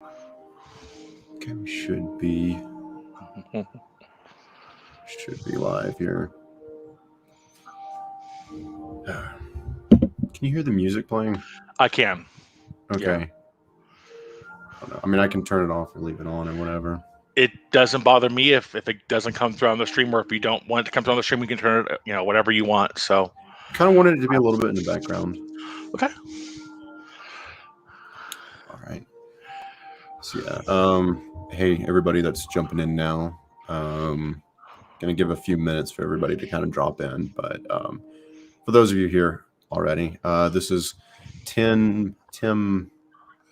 Okay, we should be live here. Can you hear the music playing? I can. Okay. Yeah. I mean, I can turn it off or leave it on or whatever. It doesn't bother me if it doesn't come through on the stream, or if you don't want it to come through on the stream, you can turn it, whatever you want. So Kind of wanted it to be a little bit in the background. Okay. All right. So yeah. Hey, everybody that's jumping in now. Gonna give a few minutes for everybody to kind of drop in, but for those of you here already, this is Tim.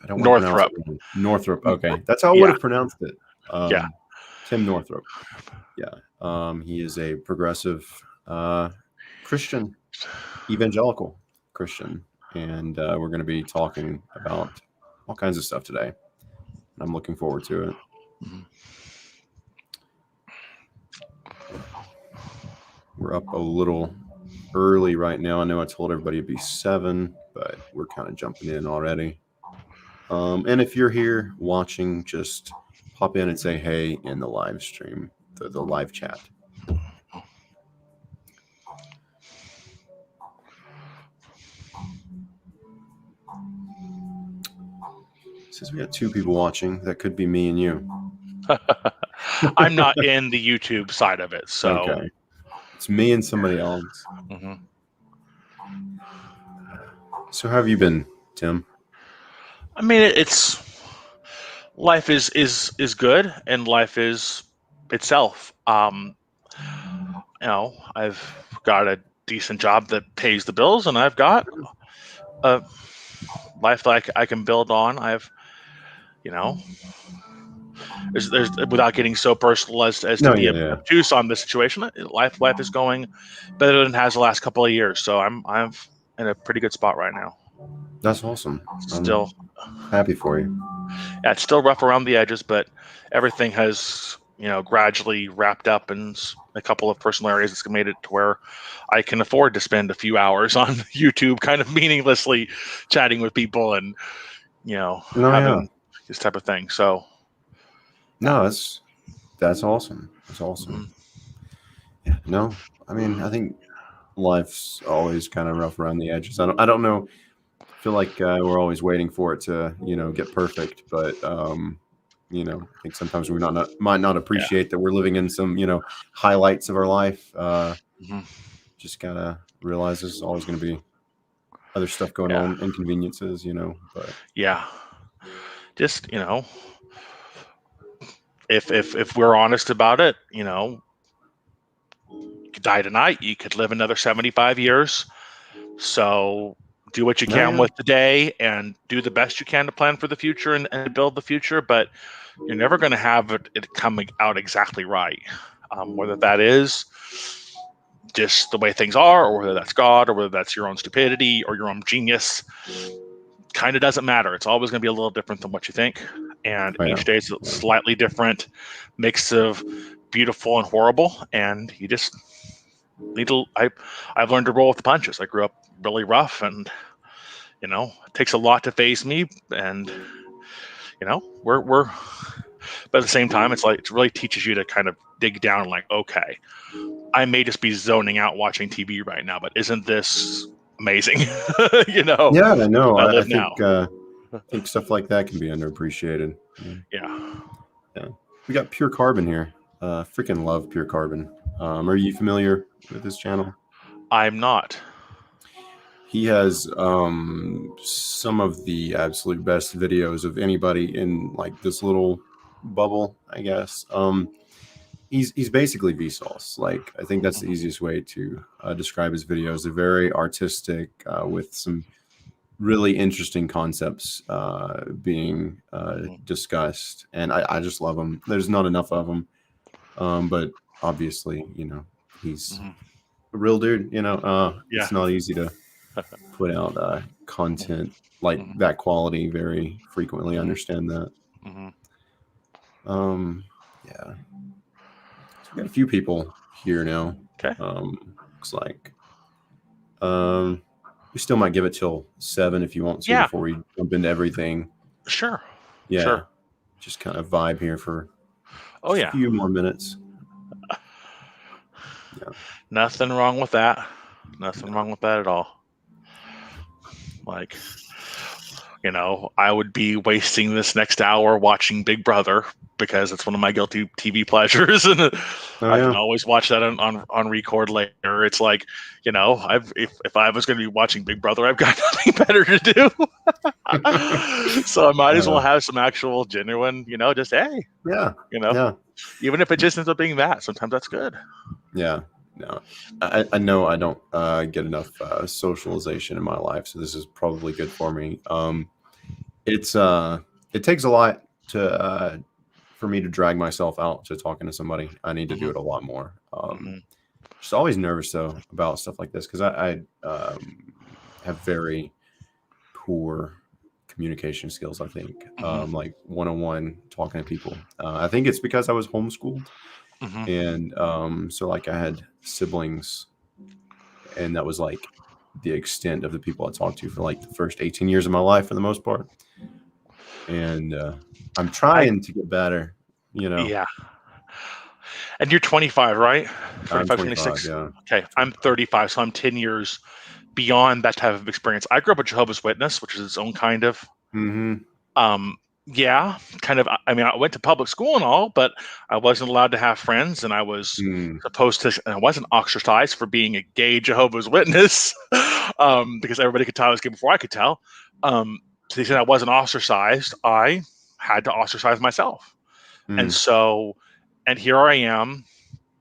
I don't want to pronounce Northrop. it. Northrop. Okay, that's how I Yeah. would have pronounced it. Yeah. Tim Northrop. Yeah. He is a progressive Christian, evangelical Christian, and we're going to be talking about all kinds of stuff today. I'm looking forward to it. We're up a little early right now. I know I told everybody it'd be 7, but we're kind of jumping in already. And if you're here watching, just pop in and say hey in the live stream, the live chat. Says we got 2 people watching. That could be me and you. I'm not in the YouTube side of it, so okay. It's me and somebody else. Mm-hmm. So how have you been, Tim? I mean, life is good, and life is itself. I've got a decent job that pays the bills, and I've got a life that I can build on. There's without getting so personal as to be obtuse on this situation. Life is going better than it has the last couple of years. So I'm in a pretty good spot right now. That's awesome. Still I'm happy for you. Yeah, it's still rough around the edges, but everything has gradually wrapped up in a couple of personal areas that's made it to where I can afford to spend a few hours on YouTube, kind of meaninglessly chatting with people and having this type of thing. So. No, that's awesome. That's awesome. Mm-hmm. Yeah, no, I mean, I think life's always kind of rough around the edges. I don't know. I feel like we're always waiting for it to, get perfect. But, I think sometimes we might not appreciate that we're living in some, highlights of our life. Just gotta realize there's always going to be other stuff going on, inconveniences, but yeah, just, if we're honest about it, you could die tonight, you could live another 75 years. So do what you can with the day and do the best you can to plan for the future and build the future, but you're never going to have it coming out exactly right. Whether that is just the way things are, or whether that's God, or whether that's your own stupidity or your own genius, kind of doesn't matter. It's always going to be a little different than what you think. And each day is a slightly different mix of beautiful and horrible. And you just need to, I've learned to roll with the punches. I grew up really rough, and, it takes a lot to phase me. And, but at the same time, it's like, it really teaches you to kind of dig down, like, okay, I may just be zoning out watching TV right now, but isn't this amazing? Yeah, I know. I think stuff like that can be underappreciated. Yeah. We got Pure Carbon here. Freaking love Pure Carbon. Are you familiar with his channel? I'm not. He has some of the absolute best videos of anybody in like this little bubble, I guess. He's basically Vsauce. Like, I think that's the easiest way to describe his videos. They're very artistic, with some really interesting concepts being discussed, and I just love them. There's not enough of them, but obviously, he's a real dude. It's not easy to put out content like that quality very frequently. I understand that. Yeah. So we got a few people here now. Okay. Looks like we still might give it till 7 if you want to before we jump into everything. Sure. Yeah. Sure. just kind of vibe here for Oh just a yeah. few more minutes. Yeah. Nothing wrong with that. Nothing Yeah. wrong with that at all. Like, you know, I would be wasting this next hour watching Big Brother because it's one of my guilty TV pleasures, and Oh I can yeah. always watch that on record later. It's like, you know, if I was going to be watching Big Brother, I've got nothing better to do, so I might as well have some actual genuine, you know, just hey, Yeah. you know, Yeah. even if it just ends up being that, sometimes that's good. Yeah. No, I know I don't get enough socialization in my life, so this is probably good for me. It's it takes a lot to for me to drag myself out to talking to somebody. I need to do Mm-hmm. it a lot more. Mm-hmm. Just always nervous though about stuff like this because I have very poor communication skills. I think Mm-hmm. like one-on-one talking to people. I think it's because I was homeschooled, Mm-hmm. and so like I had siblings, and that was like the extent of the people I talked to for like the first 18 years of my life for the most part. And I'm I trying to get better, you know. Yeah. And you're 25, right? I'm 25, 25, 26. yeah. Okay, I'm 25. 35, so I'm 10 years beyond that type of experience. I grew up a Jehovah's Witness, which is its own kind of, Mm-hmm. yeah, kind of. I mean, I went to public school and all, but I wasn't allowed to have friends, and I was Mm. supposed to, and I wasn't ostracized for being a gay Jehovah's Witness, because everybody could tell I was gay before I could tell. To the extent I wasn't ostracized, I had to ostracize myself. And Mm. so, and here I am,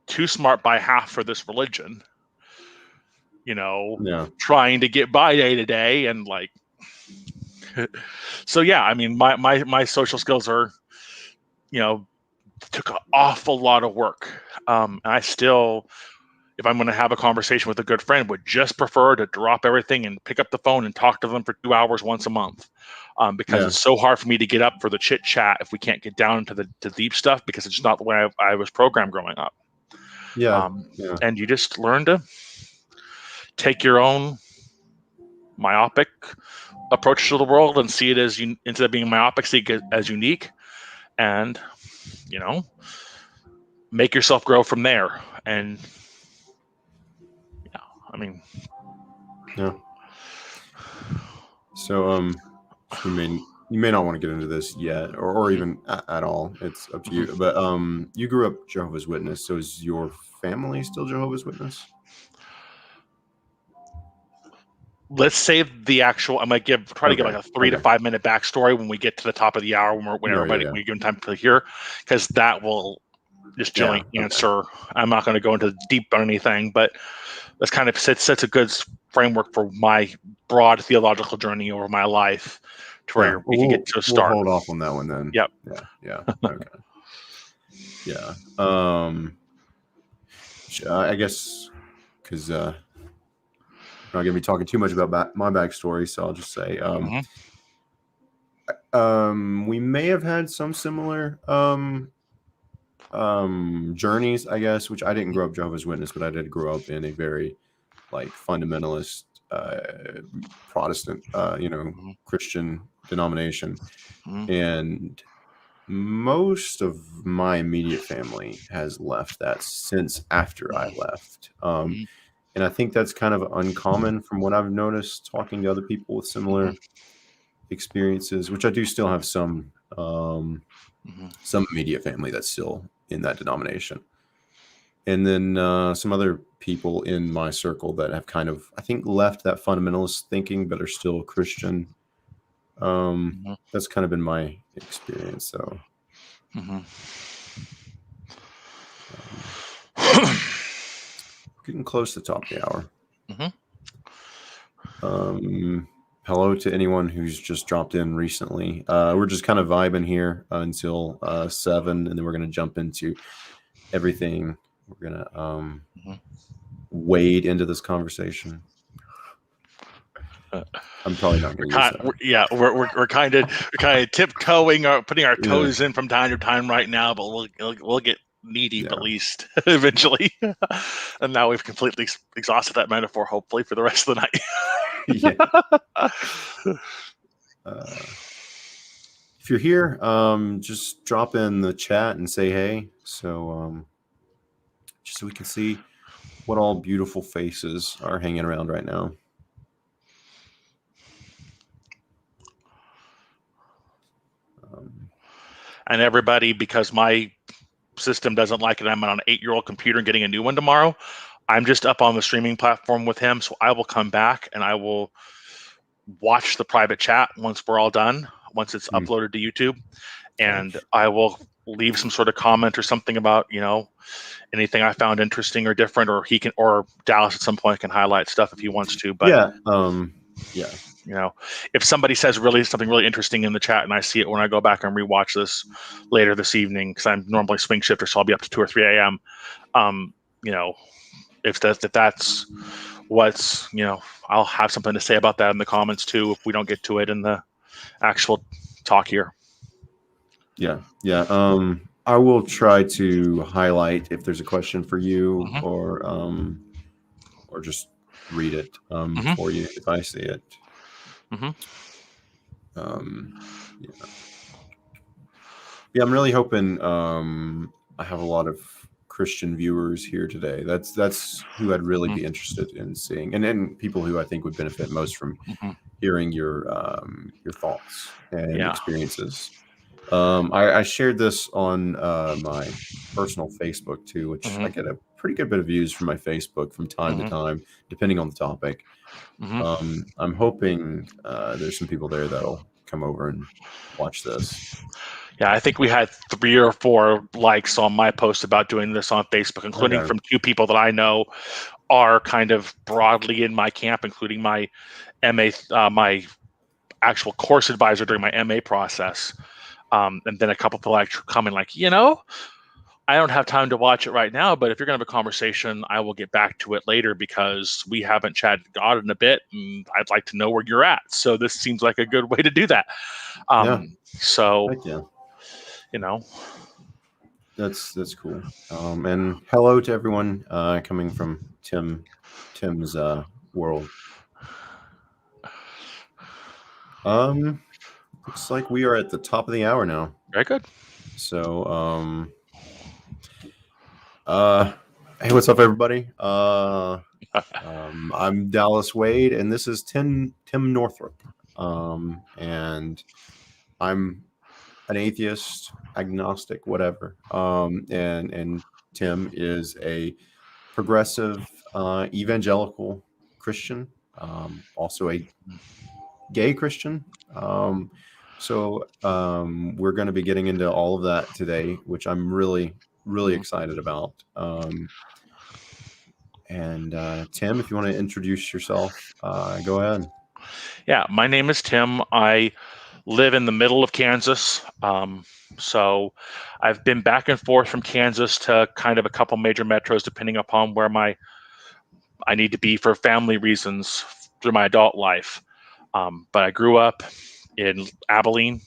too smart by half for this religion, you know, Yeah. trying to get by day to day. And like, so yeah, I mean, my social skills are, you know, took an awful lot of work. And I still, if I'm going to have a conversation with a good friend, would just prefer to drop everything and pick up the phone and talk to them for 2 hours once a month. Because Yeah. it's so hard for me to get up for the chit chat if we can't get down into the deep stuff, because it's not the way I was programmed growing up. Yeah. Yeah. And you just learn to take your own myopic approach to the world and see it as instead of being myopic, see it as unique, and you know, make yourself grow from there. And yeah, I mean, Yeah. So you may not want to get into this yet, or mhm, even at all. It's up to mhm. you. But you grew up Jehovah's Witness, so is your family still Jehovah's Witness? Let's save the actual. I might try to give Okay. like a 3 to 5 minute backstory when we get to the top of the hour, when Yeah. Yeah. everybody, Yeah. we give time to hear, because that will just Yeah. generally Okay. answer. I'm not going to go into deep on anything, but that's kind of sets a good framework for my broad theological journey over my life, to Yeah. where we can Well, get to a we'll start. hold off on that one then. Yep. Yeah. Yeah. Okay. Yeah. I guess because I'm not gonna be talking too much about my backstory, so I'll just say Mm-hmm. we may have had some similar journeys, I guess, which I didn't grow up Jehovah's Witness, but I did grow up in a very like fundamentalist Protestant Mm-hmm. Christian denomination. Mm-hmm. And most of my immediate family has left that since after I left. And I think that's kind of uncommon from what I've noticed talking to other people with Mm-hmm. similar experiences, which I do still have Mm-hmm. some immediate family that's still in that denomination. And then some other people in my circle that have kind of, I think, left that fundamentalist thinking but are still Christian. Mm-hmm. That's kind of been my experience. So Mm-hmm. getting close to the top of the hour. Mm-hmm. Hello to anyone who's just dropped in recently. We're just kind of vibing here until 7, and then we're going to jump into everything. We're going to wade into this conversation. I'm probably not going to use that. We're kind of tiptoeing, or putting our Yeah. toes in from time to time right now, but we'll get knee deep Yeah. at least eventually. And now we've completely exhausted that metaphor, hopefully, for the rest of the night. Yeah. if you're here, just drop in the chat and say hey. So just so we can see what all beautiful faces are hanging around right now. And everybody, because my system doesn't like it, I'm on an 8-year-old computer and getting a new one tomorrow. I'm just up on the streaming platform with him, so I will come back and I will watch the private chat once we're all done, once it's uploaded to YouTube, and I will leave some sort of comment or something about, anything I found interesting or different, or Dallas at some point can highlight stuff if he wants to. But yeah. If somebody says something really interesting in the chat and I see it when I go back and rewatch this later this evening, because I'm normally swing shifter, so I'll be up to 2 or 3 a.m. If that's what's, I'll have something to say about that in the comments too, if we don't get to it in the actual talk here. Yeah. I will try to highlight if there's a question for you, or just read it for you if I see it. Yeah, I'm really hoping I have a lot of Christian viewers here today. That's who I'd really be interested in seeing, and then people who I think would benefit most from hearing your thoughts and experiences. I shared this on my personal Facebook too, which I get a pretty good bit of views from my Facebook from time to time, depending on the topic. I'm hoping there's some people there that'll come over and watch this. Yeah, I think we had 3 or 4 likes on my post about doing this on Facebook, including from 2 people that I know are kind of broadly in my camp, including my MA, my actual course advisor during my MA process. And then a couple people actually come in like, I don't have time to watch it right now, but if you're going to have a conversation, I will get back to it later because we haven't chatted God in a bit, and I'd like to know where you're at. So this seems like a good way to do that. So, that's cool. And hello to everyone coming from Tim's world. Looks like we are at the top of the hour now. Very good. So, hey, what's up, everybody? I'm Dallas Wade, and this is Tim Northrup. And I'm an atheist, agnostic, whatever. And Tim is a progressive evangelical Christian, also a gay Christian. So we're going to be getting into all of that today, which I'm really excited about. And Tim, if you want to introduce yourself, go ahead. Yeah, my name is Tim. I live in the middle of Kansas. So I've been back and forth from Kansas to kind of a couple major metros, depending upon where I need to be for family reasons through my adult life. But I grew up in Abilene,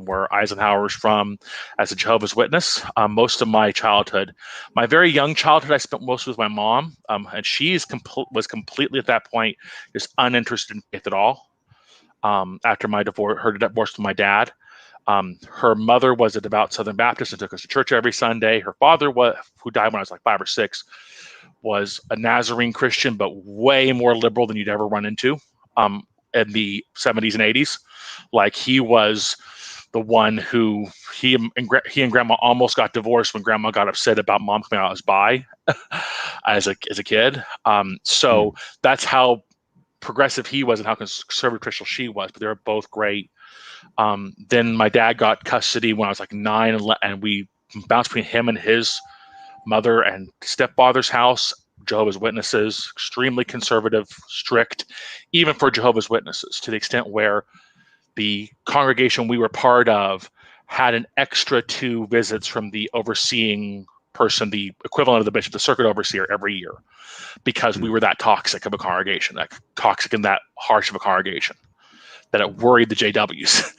where Eisenhower's from, as a Jehovah's Witness. Most of my childhood, my very young childhood, I spent most with my mom, and she was completely at that point just uninterested in faith at all. After her divorce with my dad, her mother was a devout Southern Baptist and took us to church every Sunday. Her father, who died when I was like 5 or 6, was a Nazarene Christian, but way more liberal than you'd ever run into in the 70s and 80s. Like, he was the one who he and Grandma almost got divorced when Grandma got upset about Mom coming out as bi as a kid. So that's how progressive he was and how conservative Christian she was, but they were both great. Then my dad got custody when I was like 9, and we bounced between him and his mother and stepfather's house. Jehovah's Witnesses, extremely conservative, strict, even for Jehovah's Witnesses, to the extent where the congregation we were part of had an extra 2 visits from the overseeing person, the equivalent of the bishop, the circuit overseer, every year, because we were that toxic of a congregation, that toxic and that harsh of a congregation, that it worried the JWs.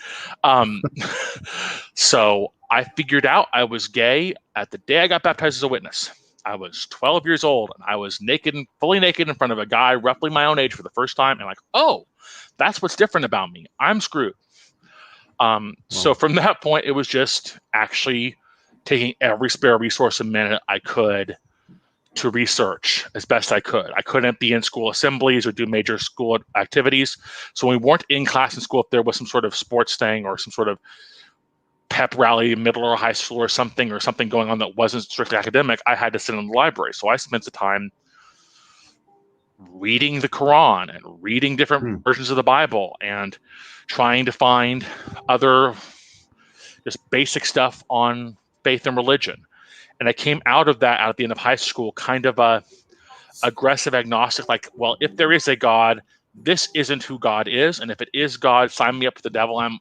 So I figured out I was gay at the day I got baptized as a witness. I was 12 years old, and I was fully naked in front of a guy roughly my own age for the first time, and like, oh, that's what's different about me. I'm screwed. So from that point, it was just actually taking every spare resource and minute I could to research as best I could. I couldn't be in school assemblies or do major school activities. So when we weren't in class in school, if there was some sort of sports thing or some sort of pep rally in middle or high school or something going on that wasn't strictly academic, I had to sit in the library. So I spent the time reading the Quran and reading different versions of the Bible and trying to find other just basic stuff on faith and religion. And I came out of that at the end of high school, kind of a aggressive agnostic, like, well, if there is a God, this isn't who God is, and if it is God, sign me up with the devil. I'm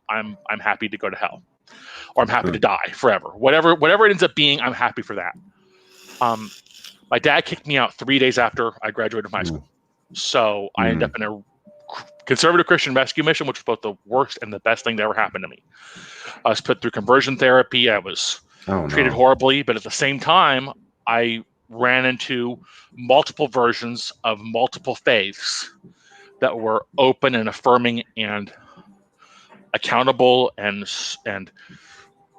happy to go to hell, or I'm happy to die forever. Whatever it ends up being, I'm happy for that. My dad kicked me out 3 days after I graduated from high school, so I ended up in a conservative Christian rescue mission, which was both the worst and the best thing that ever happened to me. I was put through conversion therapy. I was treated horribly, but at the same time, I ran into multiple versions of multiple faiths that were open and affirming and accountable and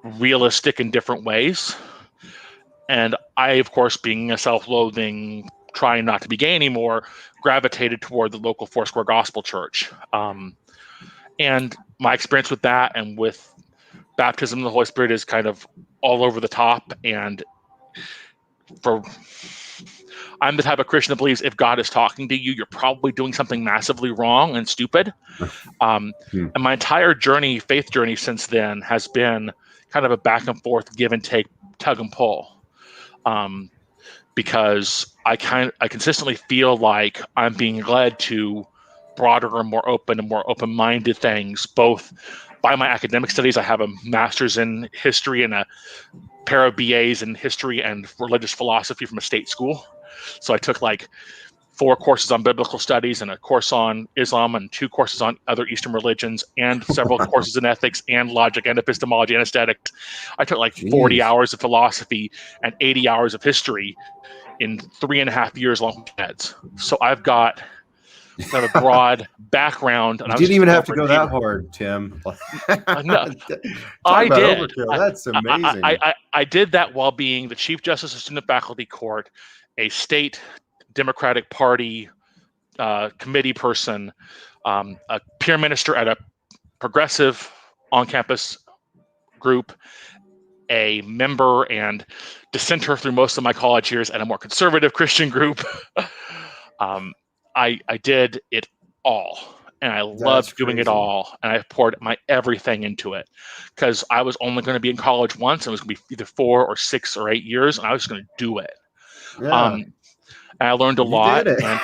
realistic in different ways. And I, of course, being a self-loathing, trying not to be gay anymore, gravitated toward the local Foursquare Gospel Church. And my experience with that and with baptism of the Holy Spirit is kind of all over the top. And I'm the type of Christian that believes if God is talking to you, you're probably doing something massively wrong and stupid. And my entire journey, faith journey since then, has been kind of a back and forth, give and take, tug and pull. Because I consistently feel like I'm being led to broader and more open-minded things, both by my academic studies. I have a master's in history and a pair of BAs in history and religious philosophy from a state school. So I took like 4 courses on biblical studies and a course on Islam and 2 courses on other Eastern religions and several courses in ethics and logic and epistemology and aesthetics. I took like 40 hours of philosophy and 80 hours of history in 3.5 years long heads. So I've got kind of a broad background. And you didn't even have to go that hard, Tim. No, I did. Overkill. That's amazing. I did that while being the Chief Justice of Student Faculty Court, a state Democratic Party committee person, a peer minister at a progressive on-campus group, a member and dissenter through most of my college years at a more conservative Christian group. I did it all, and I loved doing it all, and I poured my everything into it because I was only going to be in college once, and it was going to be either 4 or 6 or 8 years, and I was just going to do it. Yeah. And I learned a lot. Did it. And,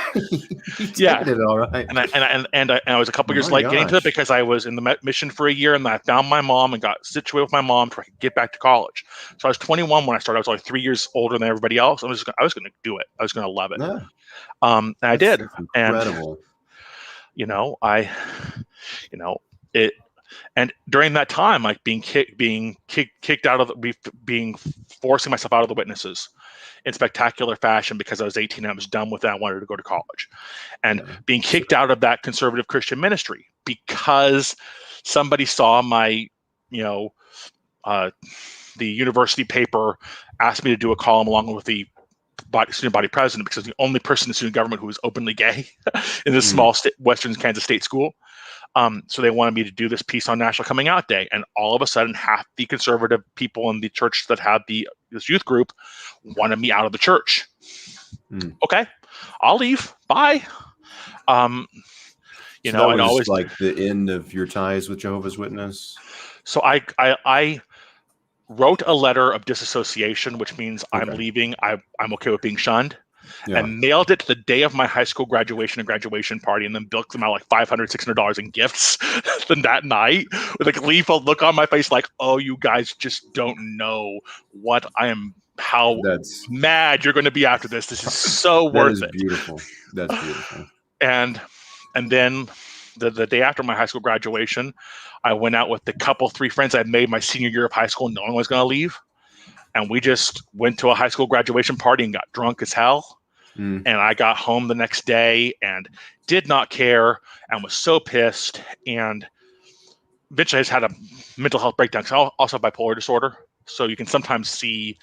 you did it all right. And I was a couple years late getting to it because I was in the mission for a year, and I found my mom and got situated with my mom so I could get back to college. So I was 21 when I started. I was only 3 years older than everybody else. I was going to do it. I was going to love it. Yeah. And I did. Incredible. And it. And during that time, like being kicked out of forcing myself out of the witnesses in spectacular fashion because I was 18 and I was done with that. I wanted to go to college, and being kicked out of that conservative Christian ministry because somebody saw my, the university paper asked me to do a column along with the student body president because I was the only person in student government who was openly gay in this small Western Kansas state school. So they wanted me to do this piece on National Coming Out Day, and all of a sudden, half the conservative people in the church that had this youth group wanted me out of the church. Okay, I'll leave. Bye. So that was always like the end of your ties with Jehovah's Witness. So I wrote a letter of disassociation, which means I'm leaving. I'm okay with being shunned. Yeah. And mailed it to the day of my high school graduation and graduation party, and then bilked them out like $500, $600 in gifts that night with a gleeful look on my face like, oh, you guys just don't know what I am, how mad you're going to be after this. This is so worth it. Beautiful. That's beautiful. And then the day after my high school graduation, I went out with the 3 friends I made my senior year of high school. No one was going to leave. And we just went to a high school graduation party and got drunk as hell. And I got home the next day and did not care and was so pissed. And eventually I just had a mental health breakdown because I also have bipolar disorder. So you can sometimes see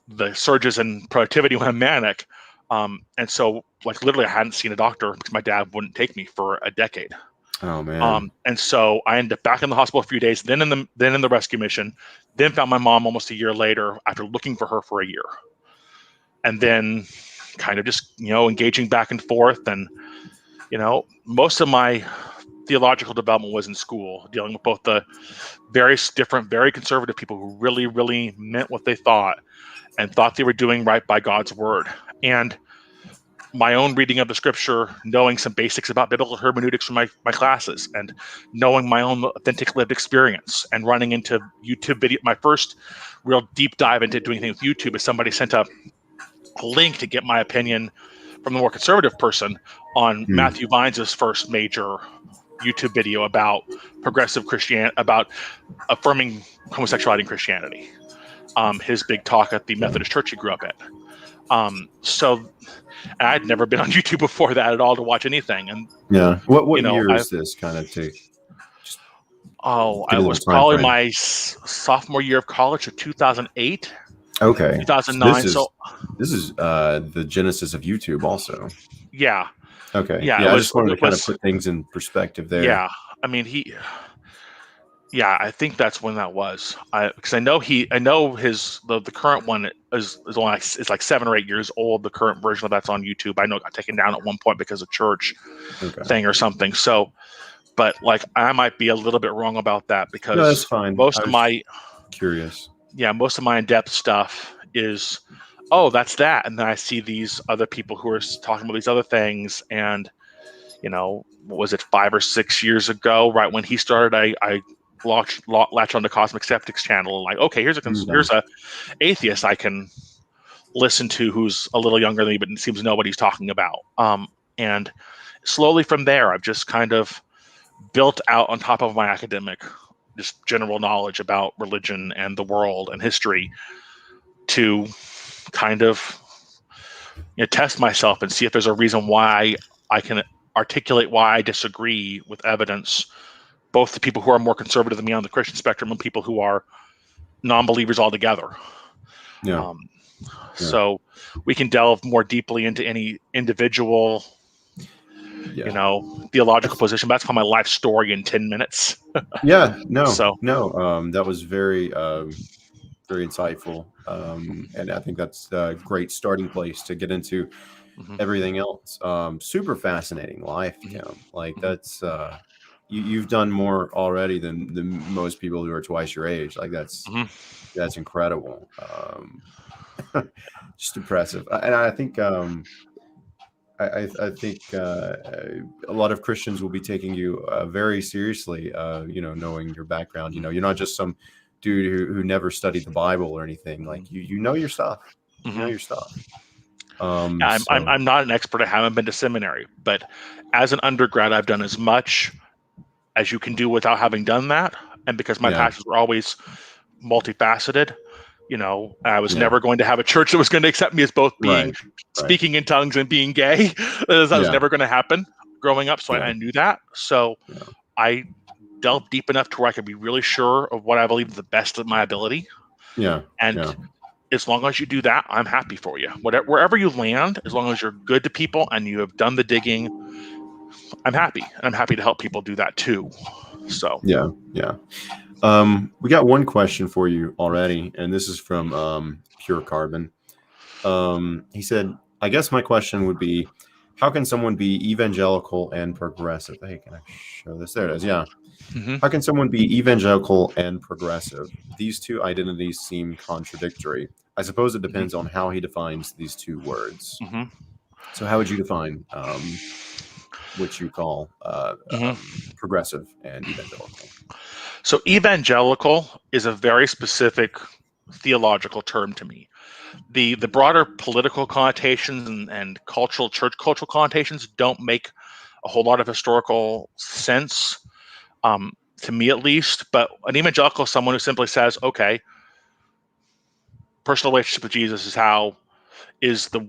the surges in productivity when I'm manic. And so like literally I hadn't seen a doctor because my dad wouldn't take me for a decade. Oh man. And so I ended up back in the hospital a few days, then in the rescue mission, then found my mom almost a year later after looking for her for a year. And then kind of just, engaging back and forth. And, most of my theological development was in school, dealing with both the various different, very conservative people who really, really meant what they thought and thought they were doing right by God's word. And my own reading of the scripture, knowing some basics about biblical hermeneutics from my classes, and knowing my own authentic lived experience, and running into YouTube video. My first real deep dive into doing things with YouTube is somebody sent a link to get my opinion from the more conservative person on Matthew Vines' first major YouTube video about progressive Christianity, about affirming homosexuality in Christianity. His big talk at the Methodist church he grew up at. So I'd never been on YouTube before that at all to watch anything. And yeah, what year is this kind of take? I was probably my sophomore year of college, of 2008. Okay, 2009. So this is the genesis of YouTube, also. Yeah. Okay. Yeah, I just wanted to kind of put things in perspective there. Yeah, I mean I think that's when that was. Because I know the current one is only it's like 7 or 8 years old. The current version of that's on YouTube. I know it got taken down at one point because of church thing or something. So, but like I might be a little bit wrong about that because no, that's fine. Most of my in-depth stuff is, that's that, and then I see these other people who are talking about these other things, and what was it, 5 or 6 years ago, right when he started, I latch on the Cosmic Skeptics channel and like, okay, here's a atheist I can listen to who's a little younger than me, but seems to know what he's talking about. And slowly from there, I've just kind of built out on top of my academic, just general knowledge about religion and the world and history to kind of test myself and see if there's a reason why I can articulate why I disagree with evidence, both the people who are more conservative than me on the Christian spectrum and people who are non-believers altogether. Yeah. So we can delve more deeply into any individual, theological position. That's called my life story in 10 minutes. Yeah. No. That was very, very insightful. And I think that's a great starting place to get into everything else. Super fascinating life, Kim. Like that's you've done more already than most people who are twice your age. Like that's incredible. Just impressive. And I think I think a lot of Christians will be taking you very seriously. Knowing your background. You're not just some dude who never studied the Bible or anything. Like you know your stuff. You know your stuff. I'm not an expert. I haven't been to seminary, but as an undergrad, I've done as much as you can do without having done that. And because my passions were always multifaceted, I was never going to have a church that was going to accept me as both being speaking in tongues and being gay. That was never going to happen growing up. So I knew that. So I delved deep enough to where I could be really sure of what I believe is the best of my ability. And as long as you do that, I'm happy for you. Wherever you land, as long as you're good to people and you have done the digging, I'm happy. And I'm happy to help people do that too. So yeah. We got one question for you already, and this is from Pure Carbon. He said, I guess my question would be, how can someone be evangelical and progressive? Hey, can I show this? There it is. Yeah. How can someone be evangelical and progressive? These two identities seem contradictory. I suppose it depends on how he defines these two words. So how would you define what you call progressive and evangelical? So evangelical is a very specific theological term to me. The broader political connotations and church cultural connotations don't make a whole lot of historical sense, to me at least. But an evangelical is someone who simply says, okay, personal relationship with Jesus is at least the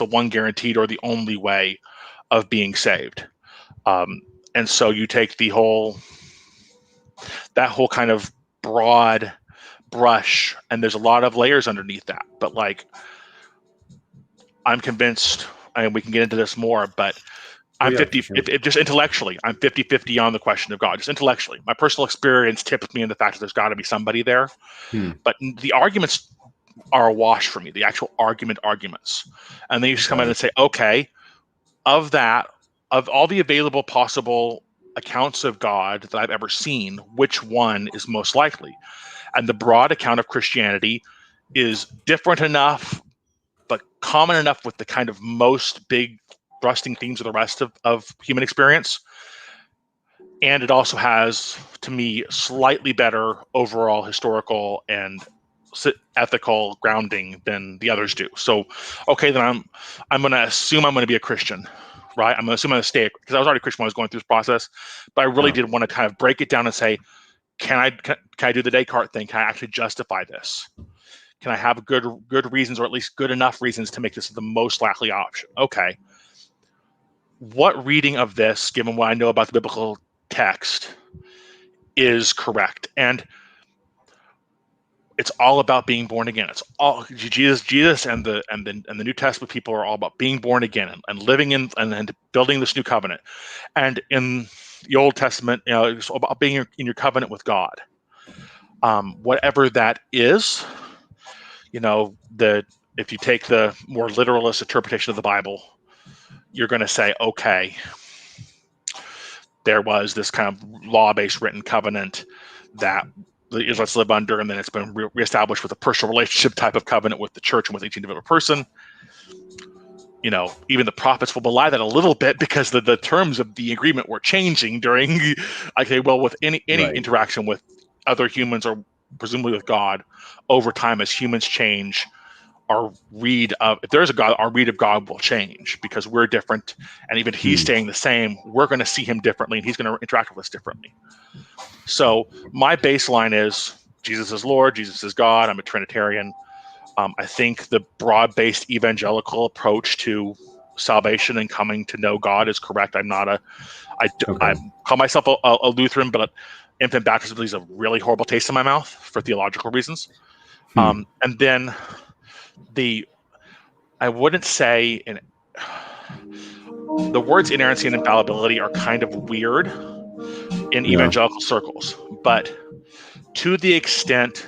one guaranteed or the only way of being saved. And so you take the whole that whole kind of broad brush, and there's a lot of layers underneath that. But like, I'm convinced, and we can get into this more, but I'm yeah, 50, sure. if just intellectually, I'm 50-50 on the question of God, just intellectually. My personal experience tips me in the fact that there's got to be somebody there. But the arguments are a wash for me, the actual arguments. And then you just come in and say, okay, of all the available possible accounts of God that I've ever seen, which one is most likely? And the broad account of Christianity is different enough, but common enough with the kind of most big thrusting themes of the rest of human experience. And it also has, to me, slightly better overall historical and ethical grounding than the others do. So, okay, then I'm going to assume I'm going to be a Christian, right? I'm going to assume I'm going to stay, because I was already a Christian when I was going through this process, but I really did want to kind of break it down and say, can I do the Descartes thing? Can I actually justify this? Can I have good reasons, or at least good enough reasons to make this the most likely option? Okay. What reading of this, given what I know about the biblical text, is correct? And it's all about being born again. It's all Jesus and the New Testament people are all about being born again and living in and building this new covenant. And in the Old Testament, it's about being in your covenant with God. Whatever that is, if you take the more literalist interpretation of the Bible, you're going to say, okay, there was this kind of law-based written covenant that the Israelites live under, and then it's been reestablished with a personal relationship type of covenant with the church and with each individual person. Even the prophets will belie that a little bit, because the terms of the agreement were changing during, with any interaction with other humans, or presumably with God, over time as humans change. If there's a God, our read of God will change because we're different, and even He's staying the same, we're going to see Him differently, and He's going to interact with us differently. So my baseline is Jesus is Lord, Jesus is God. I'm a Trinitarian. I think the broad-based evangelical approach to salvation and coming to know God is correct. I call myself a Lutheran, but infant baptism leaves a really horrible taste in my mouth for theological reasons. And then I wouldn't say the words inerrancy and infallibility are kind of weird in evangelical circles, but to the extent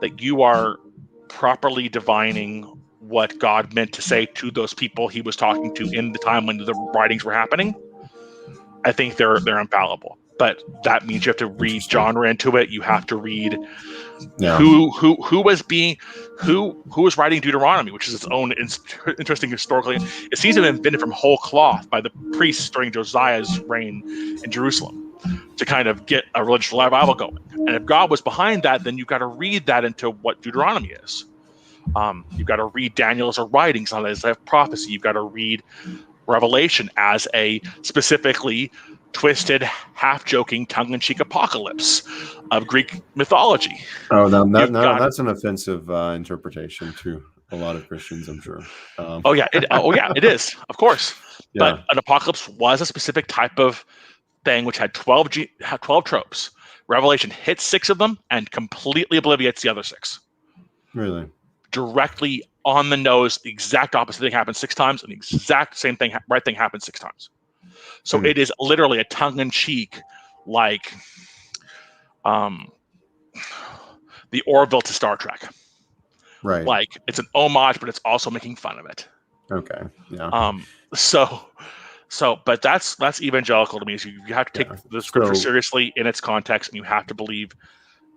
that you are properly divining what God meant to say to those people He was talking to in the time when the writings were happening, I think they're infallible. But that means you have to read genre into it. You have to read who was writing Deuteronomy, which is its own interesting historically. It seems to have been invented from whole cloth by the priests during Josiah's reign in Jerusalem to kind of get a religious revival going. And if God was behind that, then you've got to read that into what Deuteronomy is. You've got to read Daniel as a writings, not as a prophecy. You've got to read Revelation as a specifically twisted, half-joking, tongue-in-cheek apocalypse of Greek mythology. Oh, that's an offensive interpretation to a lot of Christians, I'm sure. It is, of course. Yeah. But an apocalypse was a specific type of thing which had 12 tropes. Revelation hits 6 of them and completely obliterates the other 6. Really? Directly on the nose, the exact opposite thing happens 6 times, and the exact same thing, right thing happens 6 times. So it is literally a tongue-in-cheek, like the Orville to Star Trek. Right. Like, it's an homage, but it's also making fun of it. Okay. Yeah. But that's evangelical to me. So you have to take the scripture seriously in its context, and you have to believe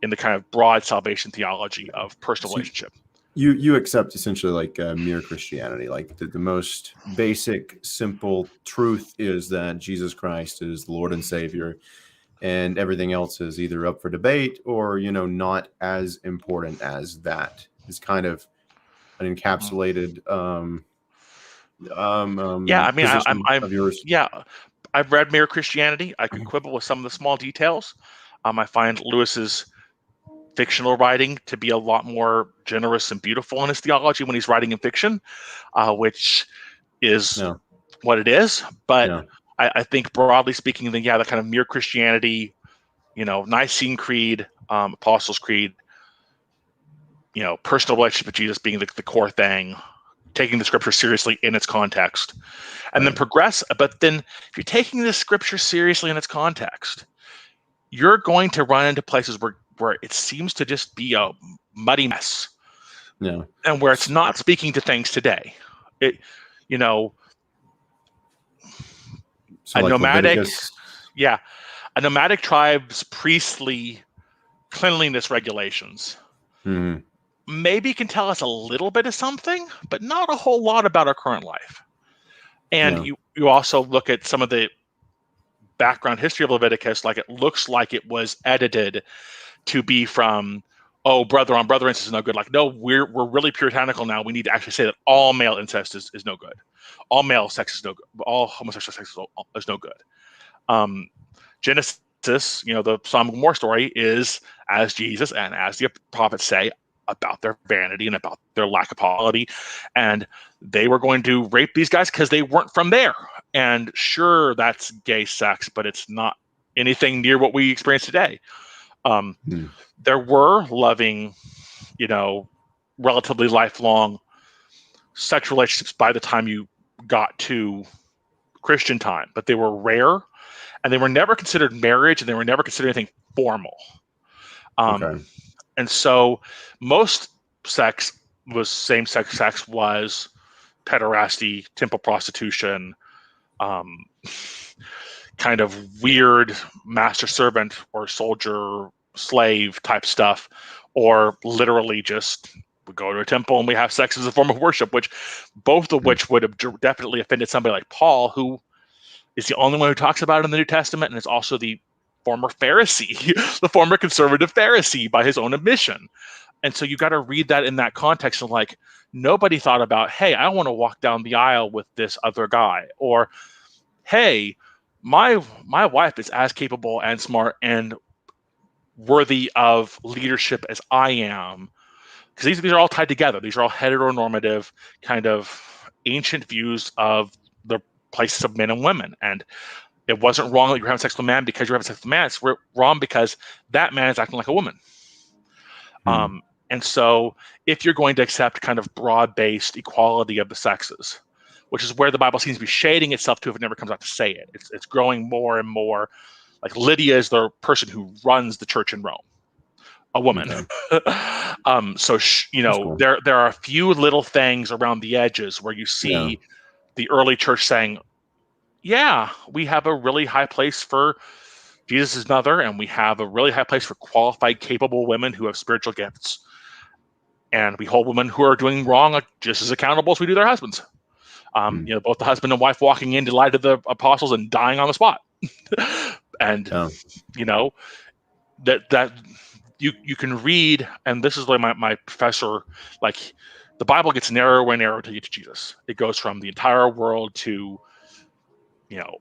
in the kind of broad salvation theology of personal relationship. You accept essentially like mere Christianity, like the most basic, simple truth is that Jesus Christ is the Lord and Savior, and everything else is either up for debate or not as important as that. Is kind of an encapsulated of yours. Yeah, I've read Mere Christianity. I can quibble with some of the small details. I find Lewis's fictional writing to be a lot more generous and beautiful in his theology when he's writing in fiction, which is what it is. But I think broadly speaking, the kind of Mere Christianity, Nicene Creed, Apostles' Creed, personal relationship with Jesus being the core thing, taking the scripture seriously in its context, and then progress. But then if you're taking this scripture seriously in its context, you're going to run into places where it seems to just be a muddy mess. Yeah. And where it's not speaking to things today. A like nomadic, Leviticus. a nomadic tribe's priestly cleanliness regulations maybe can tell us a little bit of something, but not a whole lot about our current life. And you also look at some of the background history of Leviticus, like it looks like it was edited to be from, brother on brother incest is no good. Like, no, we're really puritanical now. We need to actually say that all male incest is no good. All male sex is no good. All homosexual sex is no good. Genesis, the Sodom and Gomorrah story is, as Jesus and as the prophets say, about their vanity and about their lack of quality. And they were going to rape these guys because they weren't from there. And sure, that's gay sex, but it's not anything near what we experience today. There were loving, relatively lifelong sexual relationships by the time you got to Christian time, but they were rare, and they were never considered marriage, and they were never considered anything formal. And so most same-sex sex was pederasty, temple prostitution, kind of weird master-servant or soldier-slave type stuff, or literally just we go to a temple and we have sex as a form of worship, both of which would have definitely offended somebody like Paul, who is the only one who talks about it in the New Testament, and is also the former Pharisee, the former conservative Pharisee by his own admission. And so you got to read that in that context of like, nobody thought about, hey, I want to walk down the aisle with this other guy, or hey, my wife is as capable and smart and worthy of leadership as I am. Because these are all tied together. These are all heteronormative kind of ancient views of the places of men and women. And it wasn't wrong that you're having sex with a man because you're having sex with a man. It's wrong because that man is acting like a woman. And so if you're going to accept kind of broad-based equality of the sexes, which is where the Bible seems to be shading itself to if it never comes out to say it, it's growing more and more. Like Lydia is the person who runs the church in Rome, a woman. Okay. So cool. There are a few little things around the edges where you see the early church saying, yeah, we have a really high place for Jesus' mother, and we have a really high place for qualified, capable women who have spiritual gifts. And we hold women who are doing wrong just as accountable as we do their husbands. Both the husband and wife walking in to lie to the apostles and dying on the spot. And, that you can read, and this is like my professor, like the Bible gets narrower and narrower to get to Jesus. It goes from the entire world to,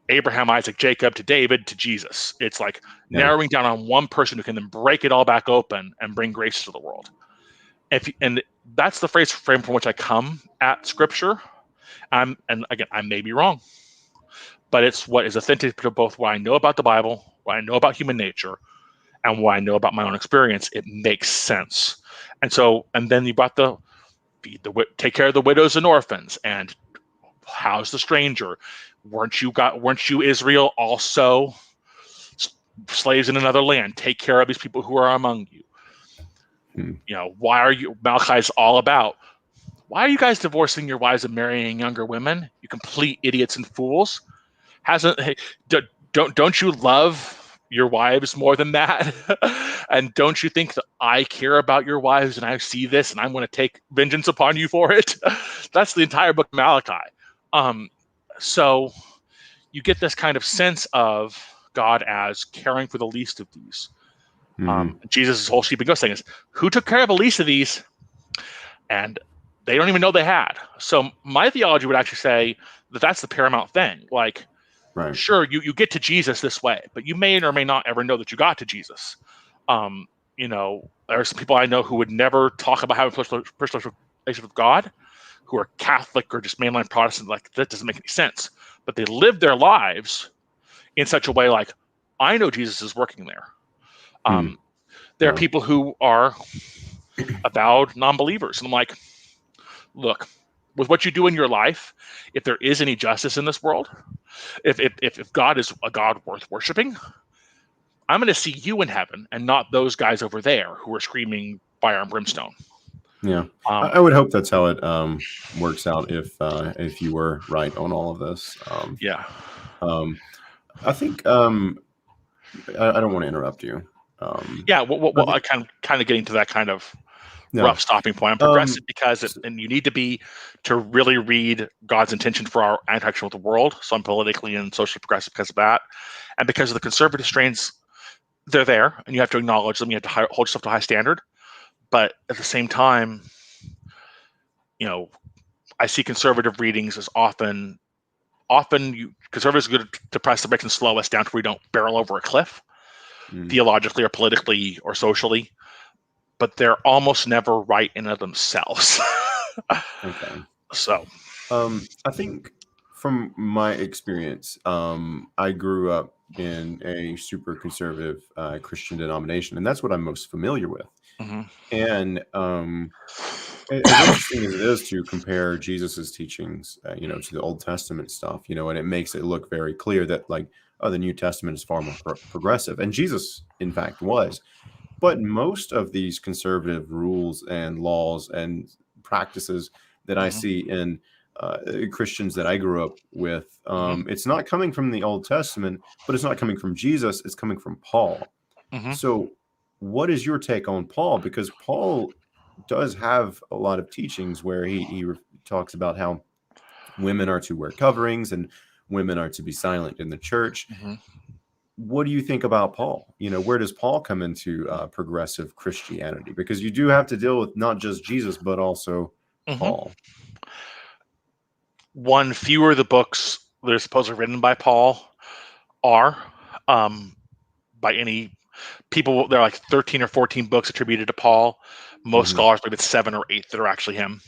Abraham, Isaac, Jacob, to David, to Jesus. It's like narrowing down on one person who can then break it all back open and bring grace to the world. And that's the frame from which I come at Scripture. And again, I may be wrong, but it's what is authentic to both what I know about the Bible, what I know about human nature, and what I know about my own experience. It makes sense. And then you brought take care of the widows and orphans, and house the stranger. Weren't you Israel also slaves in another land? Take care of these people who are among you. Why are you? Malachi's all about, why are you guys divorcing your wives and marrying younger women? You complete idiots and fools. Don't you love your wives more than that? And don't you think that I care about your wives and I see this and I'm going to take vengeance upon you for it? That's the entire book of Malachi. So you get this kind of sense of God as caring for the least of these. Jesus' whole sheep and goat thing is, who took care of the least of these? And they don't even know they had. So my theology would actually say that that's the paramount thing. Like, sure, you get to Jesus this way, but you may or may not ever know that you got to Jesus. There are some people I know who would never talk about having a personal relationship with God, who are Catholic or just mainline Protestant. Like, that doesn't make any sense. But they live their lives in such a way like, I know Jesus is working there. Hmm. There are Yeah. people who are avowed non-believers, and I'm like, look, with what you do in your life, if there is any justice in this world, if God is a God worth worshiping, I'm going to see you in heaven and not those guys over there who are screaming fire and brimstone. Yeah. Um, I would hope that's how it works out if you were right on all of this. yeah, Um, I think I don't want to interrupt you. yeah. I I think kind of getting to that kind of no. rough stopping point. I'm progressive Um, because and you need to really read God's intention for our interaction with the world. So I'm politically and socially progressive because of that, and because of the conservative strains. They're there, and you have to acknowledge them. You have to hold yourself to a high standard. But at the same time, you know, I see conservative readings as conservatives are good to press the brakes and slow us down to where we don't barrel over a cliff, mm, theologically or politically or socially. But they're almost never right in of themselves. okay. So, I think from my experience, I grew up in a super conservative Christian denomination, and that's what I'm most familiar with. mhm, And as interesting as it is to compare Jesus's teachings, to the Old Testament stuff, and it makes it look very clear that like, oh, the New Testament is far more progressive, and Jesus, in fact, was. But most of these conservative rules and laws and practices that I mhm, see in Christians that I grew up with, mhm, it's not coming from the Old Testament, but it's not coming from Jesus. It's coming from Paul. mhm, So, what is your take on Paul? Because Paul does have a lot of teachings where he talks about how women are to wear coverings and women are to be silent in the church. mhm, What do you think about Paul? Where does Paul come into progressive Christianity? Because you do have to deal with not just Jesus, but also mhm. Paul. One, fewer of the books that are supposedly written by Paul are um, by any people. There are like 13 or 14 books attributed to Paul. Most Hmm. scholars believe it's 7 or 8 that are actually him.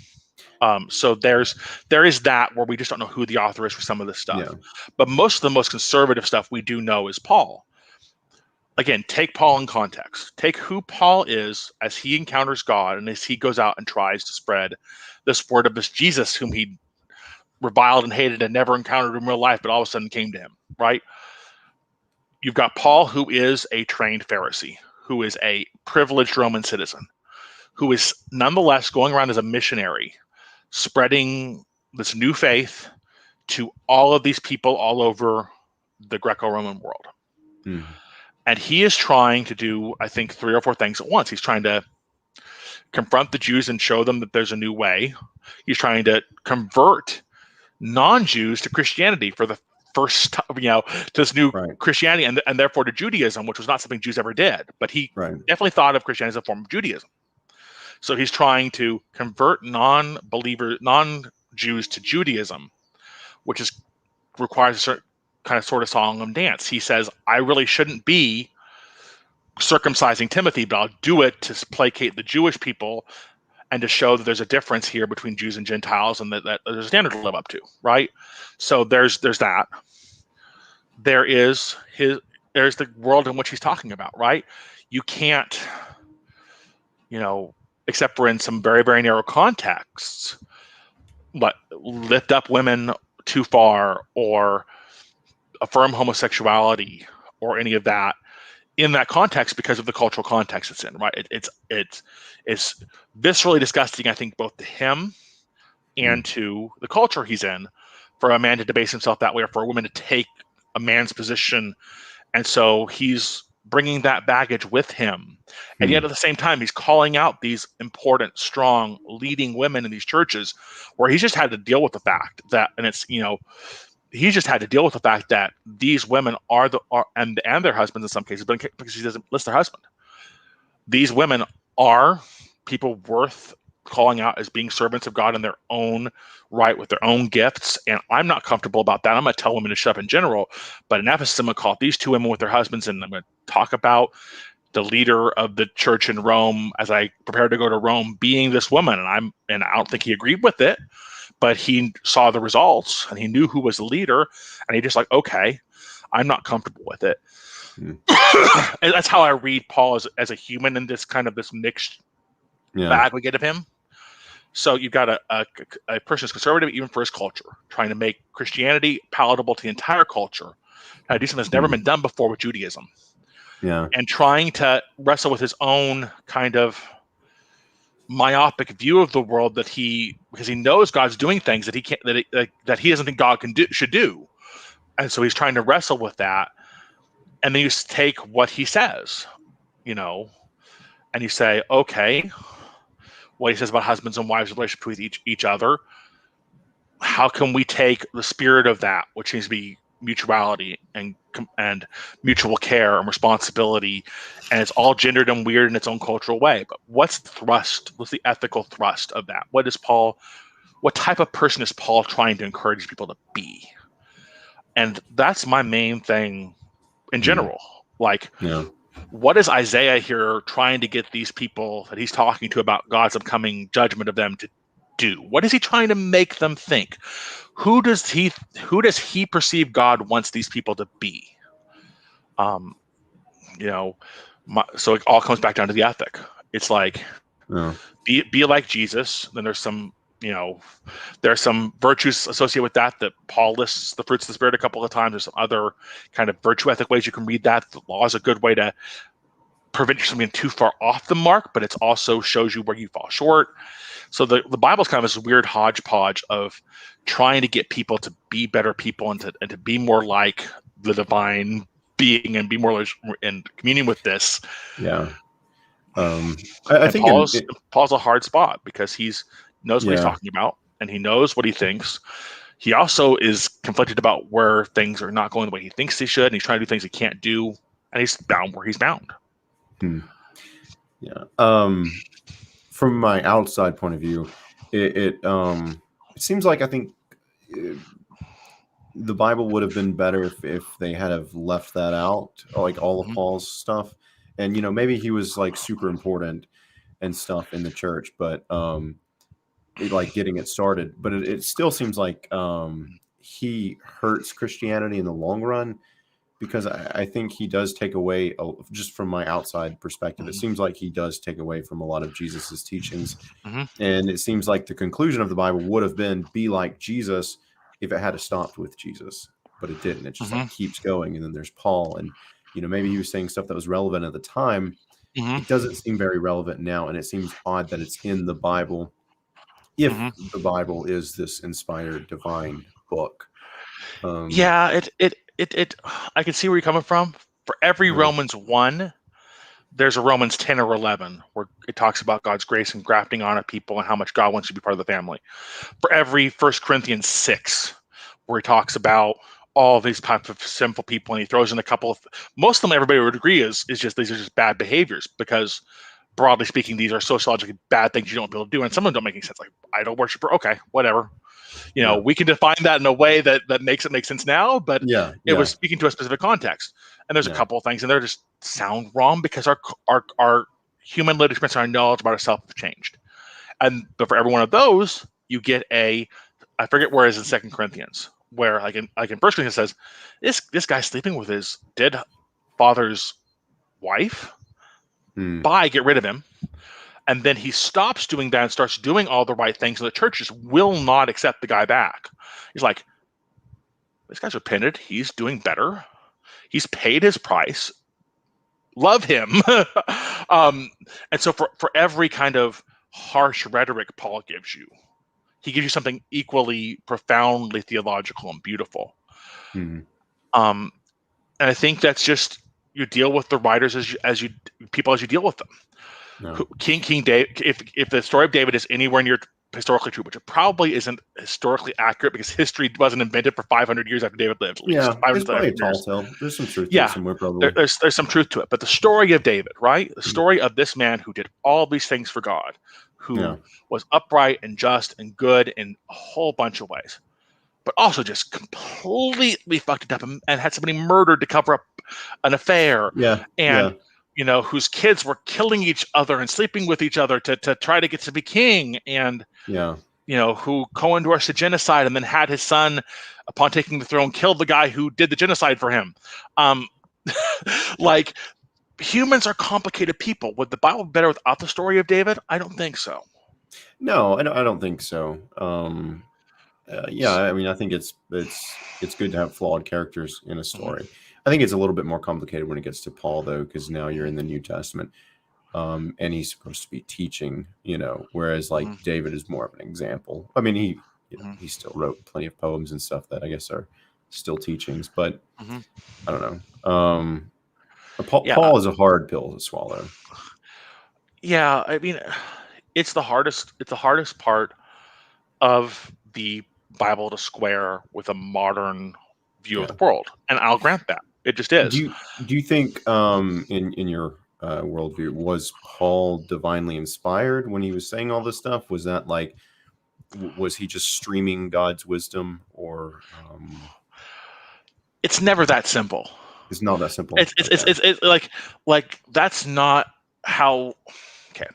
So there is that where we just don't know who the author is for some of this Yeah. stuff. But most of the most conservative stuff we do know is Paul. Again, take Paul in context. Take who Paul is as he encounters God and as he goes out and tries to spread this word of this Jesus whom he reviled and hated and never encountered in real life, but all of a sudden came to him, right? You've got Paul, who is a trained Pharisee, who is a privileged Roman citizen, who is nonetheless going around as a missionary, spreading this new faith to all of these people all over the Greco-Roman world. Mm. And he is trying to do, I think, 3 or 4 things at once. He's trying to confront the Jews and show them that there's a new way. He's trying to convert non-Jews to Christianity for the first time, to this new Right. Christianity and therefore to Judaism, which was not something Jews ever did. But he Right. definitely thought of Christianity as a form of Judaism. So he's trying to convert non-Jews to Judaism, which requires a certain kind of sort of song and dance. He says, I really shouldn't be circumcising Timothy, but I'll do it to placate the Jewish people and to show that there's a difference here between Jews and Gentiles and that there's a standard to live up to, right? So there's that. There is there's the world in which he's talking about, right? You can't, you know, except for in some very, very narrow contexts, but lift up women too far or affirm homosexuality or any of that in that context because of the cultural context it's in, right? It's viscerally disgusting, I think, both to him and Mm. to the culture he's in, for a man to debase himself that way, or for a woman to take a man's position. And so he's bringing that baggage with him. And yet Mm. at the same time, he's calling out these important, strong, leading women in these churches where he's just had to deal with the fact that, and it's, he's just had to deal with the fact that these women and their husbands in some cases, but because he doesn't list their husband, these women are people worth calling out as being servants of God in their own right with their own gifts. And I'm not comfortable about that. I'm going to tell women to shut up in general. But in Ephesus, I'm going to call these 2 women with their husbands, and I'm going to talk about the leader of the church in Rome as I prepared to go to Rome being this woman. And I don't think he agreed with it, but he saw the results and he knew who was the leader. And he just like, okay, I'm not comfortable with it. And that's how I read Paul as a human in this kind of this mixed bag we get of him. So you've got a person who's conservative even for his culture, trying to make Christianity palatable to the entire culture, trying to do something that's never been done before with Judaism. Yeah. And trying to wrestle with his own kind of myopic view of the world because he knows God's doing things that he can't, that he doesn't think God should do. And so he's trying to wrestle with that. And then you take what he says, and you say, okay, what he says about husbands and wives' relationship with each other, how can we take the spirit of that, which seems to be mutuality and mutual care and responsibility, and it's all gendered and weird in its own cultural way, but what's the ethical thrust of that? What type of person is Paul trying to encourage people to be? And that's my main thing in general. What is Isaiah here trying to get these people that he's talking to about God's upcoming judgment of them to do? What is he trying to make them think? Who does he perceive God wants these people to be? So it all comes back down to the ethic. It's like, be like Jesus. Then there's some virtues associated with that Paul lists the fruits of the Spirit a couple of times. There's some other kind of virtue ethic ways you can read that. The law is a good way to prevent you from being too far off the mark, but it also shows you where you fall short. So the Bible's kind of this weird hodgepodge of trying to get people to be better people and to be more like the divine being and be more in communion with this. Yeah. I think Paul's a hard spot because he knows what he's talking about and he knows what he thinks. He also is conflicted about where things are not going the way he thinks they should, and he's trying to do things he can't do, and he's bound where he's bound. Yeah. From my outside point of view, it seems like I think the Bible would have been better if they had have left that out, like all of Paul's stuff. And maybe he was like super important and stuff in the church, but like getting it started. But it still seems like he hurts Christianity in the long run, because I think he does take away, just from my outside perspective, it seems like he does take away from a lot of Jesus's teachings. And it seems like the conclusion of the Bible would have been, be like Jesus, if it had stopped with Jesus, but it didn't. It just like keeps going. And then there's Paul, and maybe he was saying stuff that was relevant at the time. It doesn't seem very relevant now, and it seems odd that it's in the Bible, if the Bible is this inspired divine book. It I can see where you're coming from. For every Romans 1, there's a Romans 10 or 11 where it talks about God's grace and grafting on people and how much God wants you to be part of the family. For every 1 Corinthians 6, where he talks about all these types of sinful people, and he throws in a couple of, most of them everybody would agree is just, these are just bad behaviors, because broadly speaking, these are sociologically bad things you don't be able to do, and some of them don't make any sense, like idol worshiper. Okay, whatever. We can define that in a way that makes it make sense now, but it was speaking to a specific context. And there's a couple of things, and they're just sound wrong because our human lived experience and our knowledge about ourselves have changed. But for every one of those, you get I forget where it is in 2 Corinthians, where like in 1 Corinthians it says, this guy's sleeping with his dead father's wife. Bye, get rid of him. And then he stops doing that and starts doing all the right things, and the church just will not accept the guy back. He's like, this guy's repented. He's doing better. He's paid his price. Love him. And so for every kind of harsh rhetoric Paul gives you, he gives you something equally profoundly theological and beautiful. And I think that's just, you deal with the writers as you deal with them. King David, if the story of David is anywhere near historically true, which it probably isn't historically accurate because history wasn't invented for 500 years after David lived. At least. It's probably a tall tale. There's some truth to it somewhere, probably. There's some truth to it. But the story of David, right? The story of this man who did all these things for God, who was upright and just and good in a whole bunch of ways, but also just completely fucked it up and had somebody murdered to cover up an affair. Whose kids were killing each other and sleeping with each other to try to get to be king, and who co-endorsed a genocide and then had his son, upon taking the throne, killed the guy who did the genocide for him. Like, humans are complicated people. Would the Bible be better without the story of David? I don't think so. No, I don't think so. Yeah, I mean, I think it's good to have flawed characters in a Mhm, story. I think it's a little bit more complicated when it gets to Paul, though, because now you're in the New Testament, and he's supposed to be teaching, whereas like mhm, David is more of an example. I mean, mhm, he still wrote plenty of poems and stuff that I guess are still teachings, but mhm. I don't know. Yeah, Paul is a hard pill to swallow. yeah. I mean, it's the hardest. It's the hardest part of the Bible to square with a modern view of Yeah. the world, and I'll grant that it just Do is. you do you think in your worldview was Paul divinely inspired when he was saying all this stuff? Was that like was he just streaming God's wisdom, or It's never that simple. it's not that simple? It's like that's not how. Okay,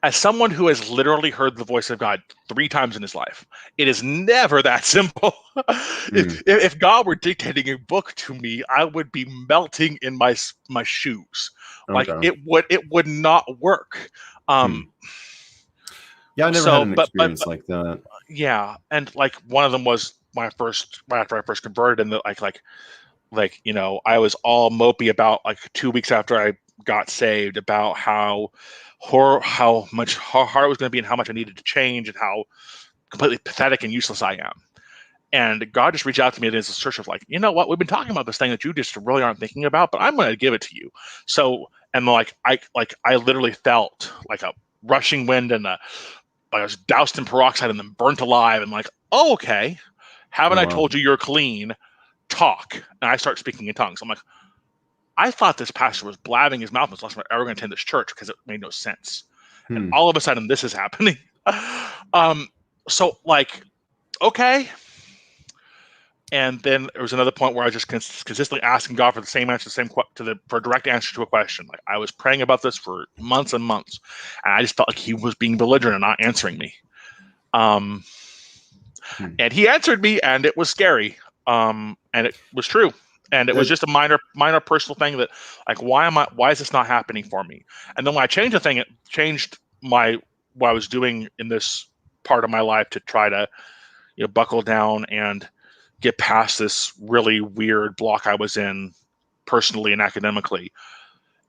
as someone who has literally heard the voice of God 3 times in his life, it is never that simple. Mm, If God were dictating a book to me, I would be melting in my shoes. Like, okay. it would not work. Hmm. Um, Yeah, I never had so, an but experience like that. yeah, and like one of them was right after I first converted, and I was all mopey about like 2 weeks after I got saved about how hard it was going to be and how much I needed to change and how completely pathetic and useless I am. And God just reached out to me as a search of like, you know what, we've been talking about this thing that you just really aren't thinking about, but I'm going to give it to you. So, and I literally felt like a rushing wind and I was doused in peroxide and then burnt alive and like, oh, okay, haven't Oh I wow. told you you're clean? Talk. And I start speaking in tongues. I'm like, I thought this pastor was blabbing his mouth. Was last time I ever going to attend this church because it made no sense. And Hmm. all of a sudden, this is happening. um, so like, okay. And then there was another point where I was just consistently asking God for the same answer, for a direct answer to a question. Like, I was praying about this for months and months, and I just felt like He was being belligerent and not answering me. Um, Hmm. and He answered me, and it was scary. And it was true. And it was That, just a minor personal thing that, like, why is this not happening for me? And then when I changed the thing, it changed what I was doing in this part of my life to try to, buckle down and get past this really weird block I was in personally and academically.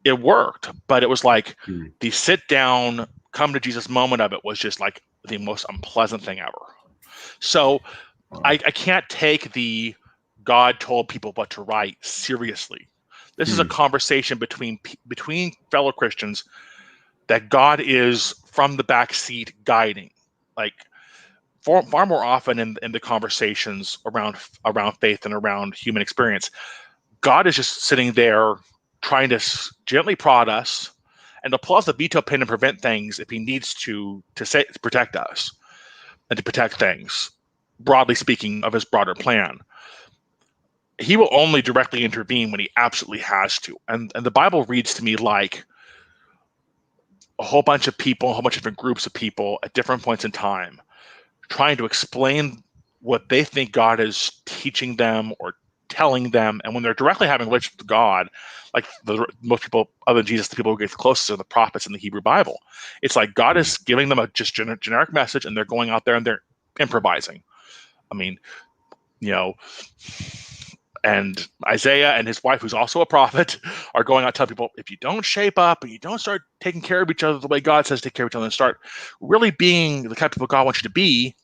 It worked, but it was like hmm. the sit down, come to Jesus moment of it was just like the most unpleasant thing ever. So Wow. I can't take the God told people what to write seriously. This is a Hmm. conversation between fellow Christians that God is from the back seat guiding. Like, far more often in the conversations around faith and around human experience, God is just sitting there trying to gently prod us and to pull us the veto pin and prevent things if He needs to protect us and to protect things. Broadly speaking, of His broader plan, He will only directly intervene when He absolutely has to. And the Bible reads to me like a whole bunch of people, a whole bunch of different groups of people at different points in time trying to explain what they think God is teaching them or telling them. And when they're directly having a relationship with God, like most people other than Jesus, the people who get the closest are the prophets in the Hebrew Bible. It's like God Hmm. is giving them a just generic message, and they're going out there and they're improvising. I mean, you know, and Isaiah and his wife, who's also a prophet, are going out telling people, if you don't shape up and you don't start taking care of each other the way God says to take care of each other and start really being the kind of people God wants you to be,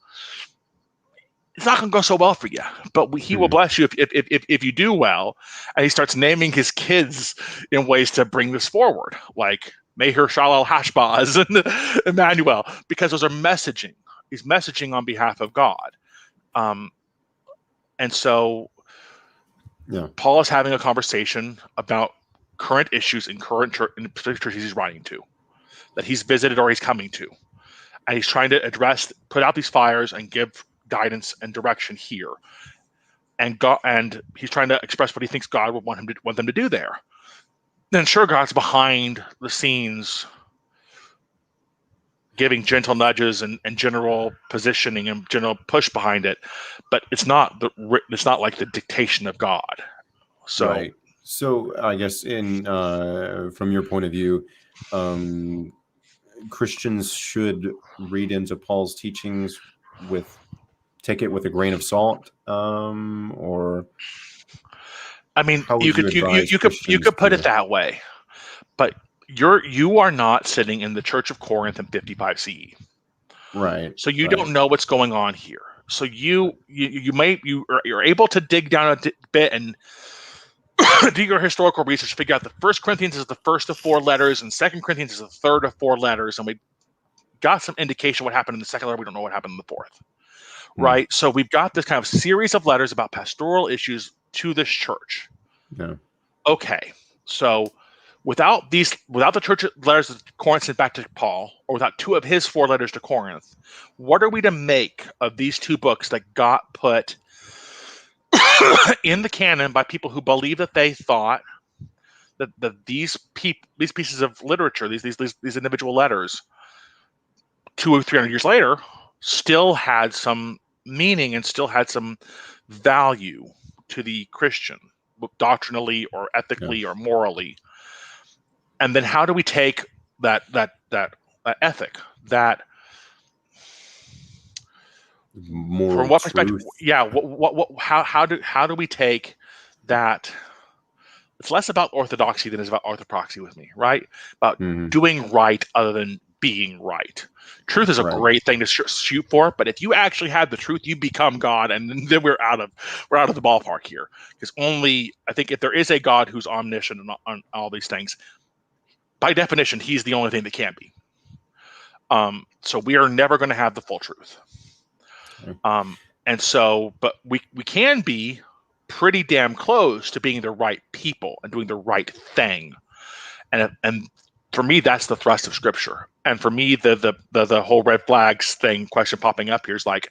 it's not going to go so well for you. But He will Hmm. bless you if you do well. And He starts naming His kids in ways to bring this forward, like Meher Shalal Hashbaz and Emmanuel, because those are messaging. He's messaging on behalf of God. Um, and so Yeah. Paul is having a conversation about current issues in in particular churches he's writing to, that he's visited or he's coming to. And he's trying to put out these fires and give guidance and direction here. And he's trying to express what he thinks God would want them to do there. Then sure, God's behind the scenes, giving gentle nudges and general positioning and general push behind it, but it's not like the dictation of God. So Right. So I guess from your point of view, Christians should read into Paul's teachings take it with a grain of salt, or I mean, how would you advise you Christians could put it to? that way, but you are not sitting in the Church of Corinth in 55 CE, Right, so you right, don't know what's going on here. So you're able to dig down a bit and do your historical research, figure out that First Corinthians is the first of 4 letters, and Second Corinthians is the third of 4 letters, and we got some indication what happened in the second letter. We don't know what happened in the fourth, hmm, right? So we've got this kind of series of letters about pastoral issues to this church. yeah, Okay, so without the church letters that Corinth sent back to Paul, or without 2 of his 4 letters to Corinth, what are we to make of these 2 books that got put in the canon by people who believe that they thought that these pieces of literature, these individual letters, 200 or 300 years later, still had some meaning and still had some value to the Christian, doctrinally or yeah, ethically or morally? And then how do we take that ethic, that from moral what perspective? truth. Yeah, how do we take that? It's less about orthodoxy than it's about orthopraxy with me, right? About Hmm. doing right other than being right. Truth is a Right, great thing to shoot for, but if you actually have the truth, you become God, and then we're out of the ballpark here. Because only I think if there is a God who's omniscient and on all these things, by definition, he's the only thing that can be. So we are never going to have the full truth. okay, And so, but we can be pretty damn close to being the right people and doing the right thing. And for me, that's the thrust of Scripture. And for me, the whole red flags thing question popping up here is like,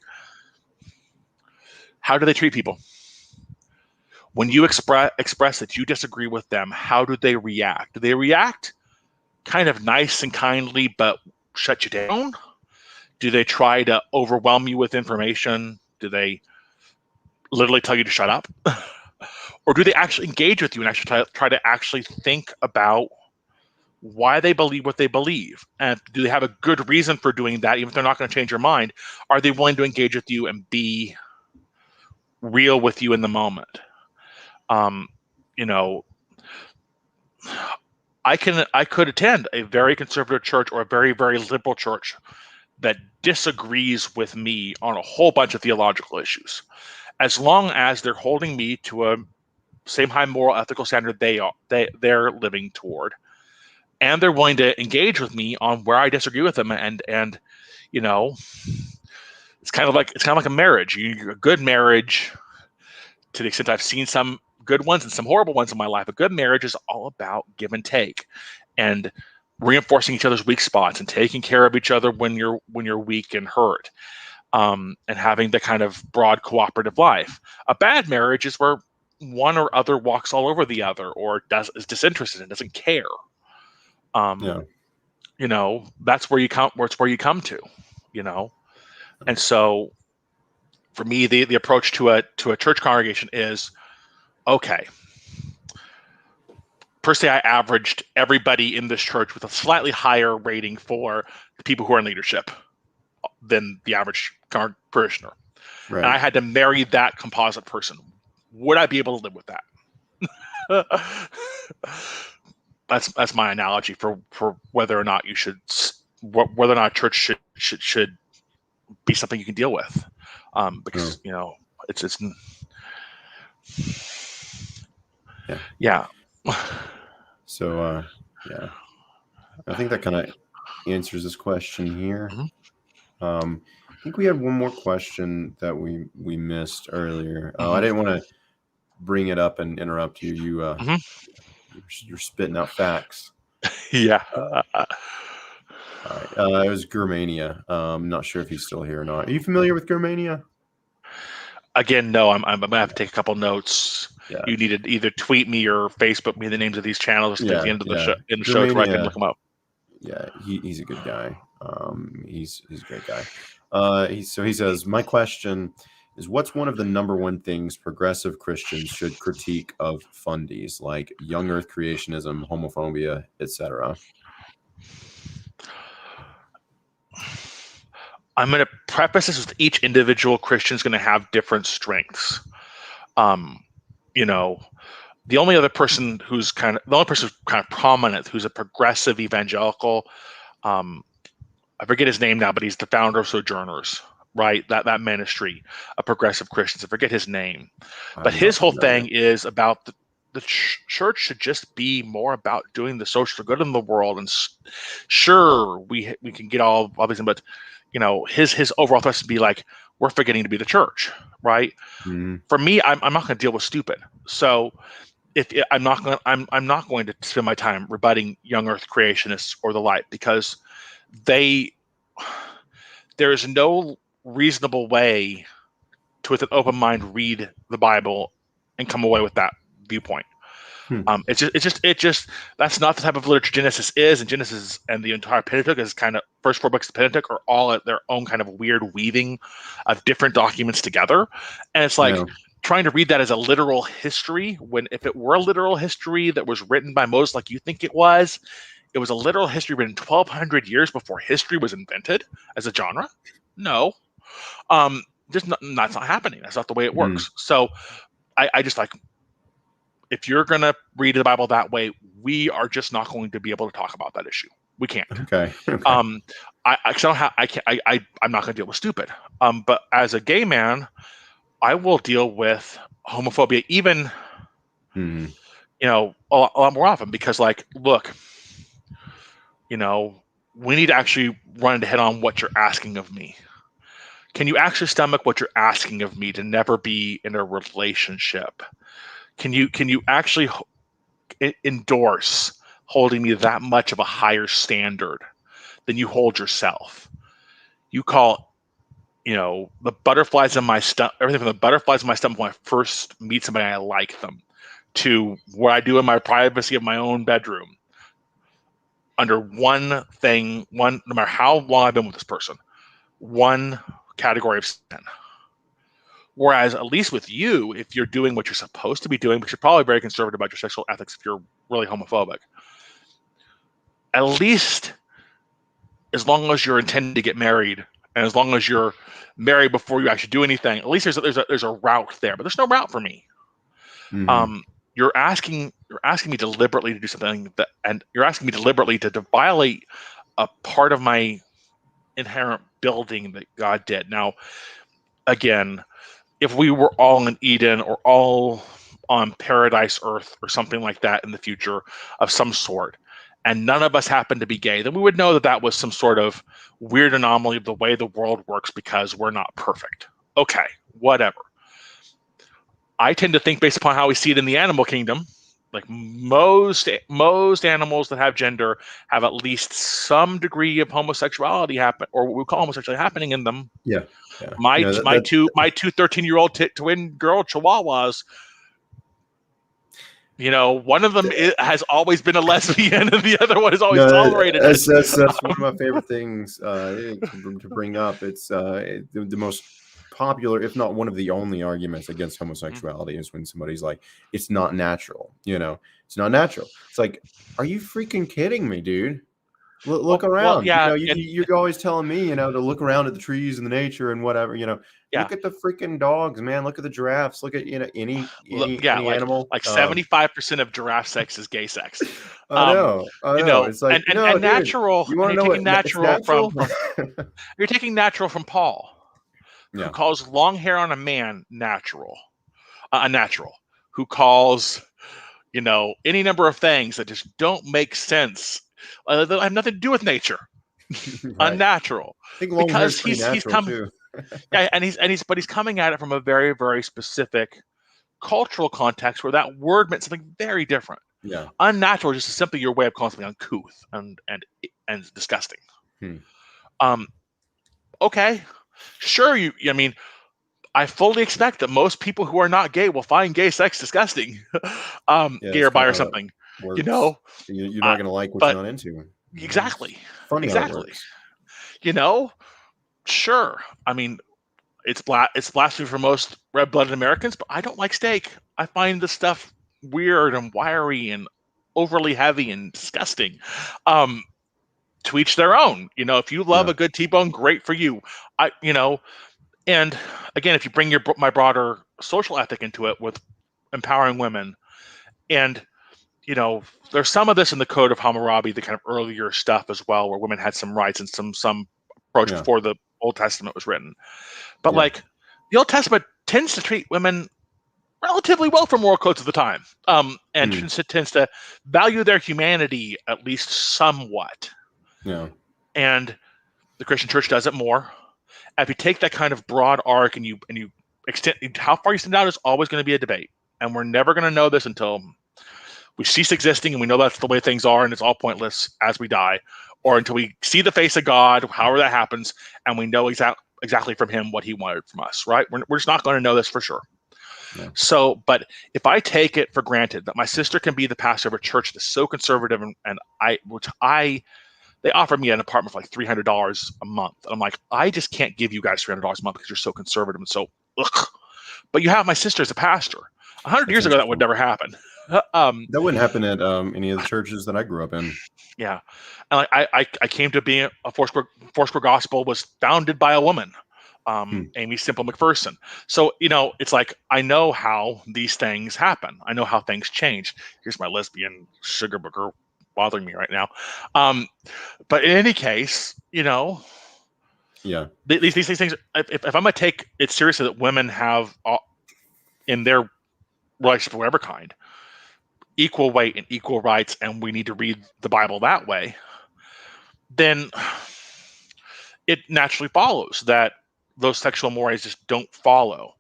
how do they treat people? When you express that you disagree with them, how do they react? Do they react kind of nice and kindly, but shut you down? Do they try to overwhelm you with information? Do they literally tell you to shut up? Or do they actually engage with you and actually try to actually think about why they believe what they believe? And do they have a good reason for doing that? Even if they're not going to change your mind, are they willing to engage with you and be real with you in the moment? You know, I could attend a very conservative church or a very, very liberal church that disagrees with me on a whole bunch of theological issues, as long as they're holding me to a same high moral ethical standard they're living toward, and they're willing to engage with me on where I disagree with them. And you know, it's kind of like a marriage. A good marriage, to the extent I've seen some good ones and some horrible ones in my life, a good marriage is all about give and take, and reinforcing each other's weak spots and taking care of each other when you're weak and hurt, and having the kind of broad cooperative life. A bad marriage is where one or other walks all over the other, or is disinterested and doesn't care. yeah, That's where you come. It's where you come to, you know. And so, for me, the approach to a church congregation is okay. Per se, I averaged everybody in this church with a slightly higher rating for the people who are in leadership than the average parishioner, and right. I had to marry that composite person. Would I be able to live with that? That's my analogy for whether or not you should, whether or not a church should be something you can deal with, because it's Yeah. yeah. So, yeah, I think that kind of answers this question here. Mhm. I think we had one more question that we missed earlier. I Mhm. didn't want to bring it up and interrupt you. Mhm. You're spitting out facts. Yeah. All right. It was Germania. I'm not sure if he's still here or not. Are you familiar with Germania? Again, no. I'm gonna have to take a couple notes. Yeah. You need to either tweet me or Facebook me the names of these channels or something at the Yeah. end of the Yeah. show to where I can look Germania. them up. Yeah. He's a good guy. He's a great guy. He says, my question is what's one of the number one things progressive Christians should critique of fundies like young earth creationism, homophobia, etc.? I'm going to preface this with each individual Christian is going to have different strengths. You know, the only person who's kind of prominent, who's a progressive evangelical, I forget his name now, but he's the founder of Sojourners, right? That ministry of progressive Christians. I forget his name, but I'm his not whole familiar. thing is about the church should just be more about doing the social good in the world. And sure, we can get all obviously, but his overall thrust would be like, we're forgetting to be the church, right? Mm-hmm. For me, I'm not going to deal with stupid. So I'm not going to spend my time rebutting young Earth creationists or the like, because there is no reasonable way to, with an open mind, read the Bible and come away with that viewpoint. It's just that's not the type of literature Genesis is, and Genesis and the entire Pentateuch is kind of first 4 books of Pentateuch are all at their own kind of weird weaving of different documents together, and it's like Yeah. trying to read that as a literal history, when if it were a literal history that was written by Moses like you think it was a literal history written 1,200 years before history was invented as a genre. No, just that's not happening. That's not the way it works. So I just like, if you're going to read the Bible that way, we are just not going to be able to talk about that issue. We can't. Okay. I'm not going to deal with stupid. But as a gay man, I will deal with homophobia, even, a lot more often, because like, look, we need to actually run into head on what you're asking of me. Can you actually stomach what you're asking of me to never be in a relationship? Can you actually endorse holding me that much of a higher standard than you hold yourself? You call, the butterflies in my stomach, everything from the butterflies in my stomach when I first meet somebody and I like them, to what I do in my privacy of my own bedroom, under one thing, no matter how long I've been with this person, one category of sin. Whereas at least with you, if you're doing what you're supposed to be doing, because you're probably very conservative about your sexual ethics if you're really homophobic, at least as long as you're intending to get married, and as long as you're married before you actually do anything, at least there's a route there. But there's no route for me. You're asking me deliberately to do something and you're asking me deliberately to violate a part of my inherent building that God did. Now, again, if we were all in Eden or all on paradise Earth or something like that in the future of some sort, and none of us happened to be gay, then we would know that was some sort of weird anomaly of the way the world works because we're not perfect. Okay, whatever. I tend to think, based upon how we see it in the animal kingdom, like most animals that have gender have at least some degree of homosexuality happen, or what we call homosexuality happening in them. Yeah. Yeah. My 13-year-old twin girl chihuahuas, one of them has always been a lesbian and the other one has always tolerated it. That's one of my favorite things to bring up. It's the most popular, if not one of the only arguments against homosexuality is when somebody's like, it's not natural. It's not natural. It's like, are you freaking kidding me, dude? Look around. Well, yeah, you're always telling me, to look around at the trees and the nature and whatever. Look at the freaking dogs, man. Look at the giraffes. Look at any animal. Like 75% of giraffe sex is gay sex. I know. It's like, and no, dude, natural. you want to know what it's natural? You're taking natural from Paul, who calls long hair on a man natural, unnatural, who calls any number of things that just don't make sense, that have nothing to do with nature, Right. unnatural. I think long hair is pretty natural too. Yeah, and he's coming at it from a very, very specific cultural context where that word meant something very different. Yeah. Unnatural is just simply your way of calling something uncouth and disgusting. Okay, sure. I fully expect that most people who are not gay will find gay sex disgusting, gay or bi or something. You're not going to like what you're not into. Exactly. It's funny how it works. Sure. it's blasphemy for most red-blooded Americans, but I don't like steak. I find the stuff weird and wiry and overly heavy and disgusting. To each their own. If you love a good T-bone, great for you. And again, if you bring my broader social ethic into it with empowering women, and there's some of this in the Code of Hammurabi, the kind of earlier stuff as well, where women had some rights and some approach before the Old Testament was written. But like the Old Testament tends to treat women relatively well for moral codes of the time, and tends to value their humanity at least somewhat. Yeah. And the Christian church does it more. If you take that kind of broad arc and you extend how far you extend out is always going to be a debate, and we're never going to know this until we cease existing and we know that's the way things are and it's all pointless as we die, or until we see the face of God, however that happens, and we know exactly from him what he wanted from us, right? We're just not going to know this for sure. Yeah. So, but if I take it for granted that my sister can be the pastor of a church that's so conservative and they offered me an apartment for like $300 a month. And I'm like, I just can't give you guys $300 a month because you're so conservative and so, ugh. But you have my sister as a pastor. 100 years ago, that would never happen. That wouldn't happen at any of the churches that I grew up in. Yeah. And I came to being a Foursquare Gospel was founded by a woman, Amy Simple McPherson. So, it's like, I know how these things happen. I know how things change. Here's my lesbian sugar booger bothering me right now. But in any case, these things, if I'm going to take it seriously that women have in their relationship of whatever kind, equal weight and equal rights, and we need to read the Bible that way, then it naturally follows that those sexual mores just don't follow.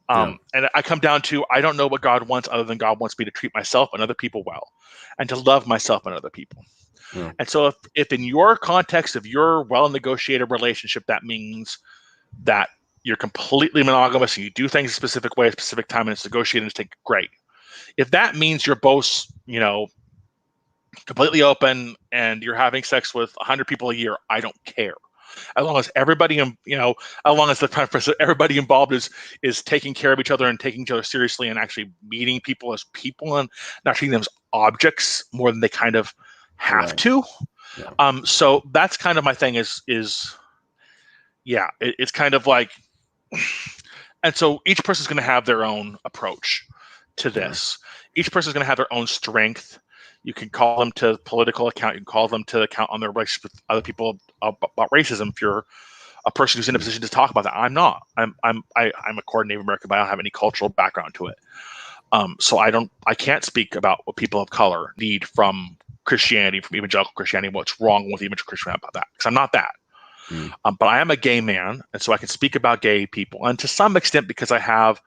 And I come down to, I don't know what God wants other than God wants me to treat myself and other people well and to love myself and other people. Yeah. And so if in your context of your well-negotiated relationship, that means that you're completely monogamous and you do things a specific way, a specific time, and it's negotiated and it's taken, great. If that means you're both, completely open and you're having sex with 100 people a year, I don't care. As long as everybody, as long as everybody involved is taking care of each other and taking each other seriously and actually meeting people as people and not treating them as objects more than they kind of have to. Yeah. So that's kind of my thing it's kind of like, and so each person's going to have their own approach to this. Yeah. Each person's going to have their own strength. You can call them to political account. You can call them to account on their relationship with other people about racism. If you're a person who's in a position to talk about that, I'm not. I'm a core Native American, but I don't have any cultural background to it. So I can't speak about what people of color need from Christianity, from evangelical Christianity, what's wrong with evangelical Christianity about that, because I'm not that. But I am a gay man, and so I can speak about gay people, and to some extent, because I have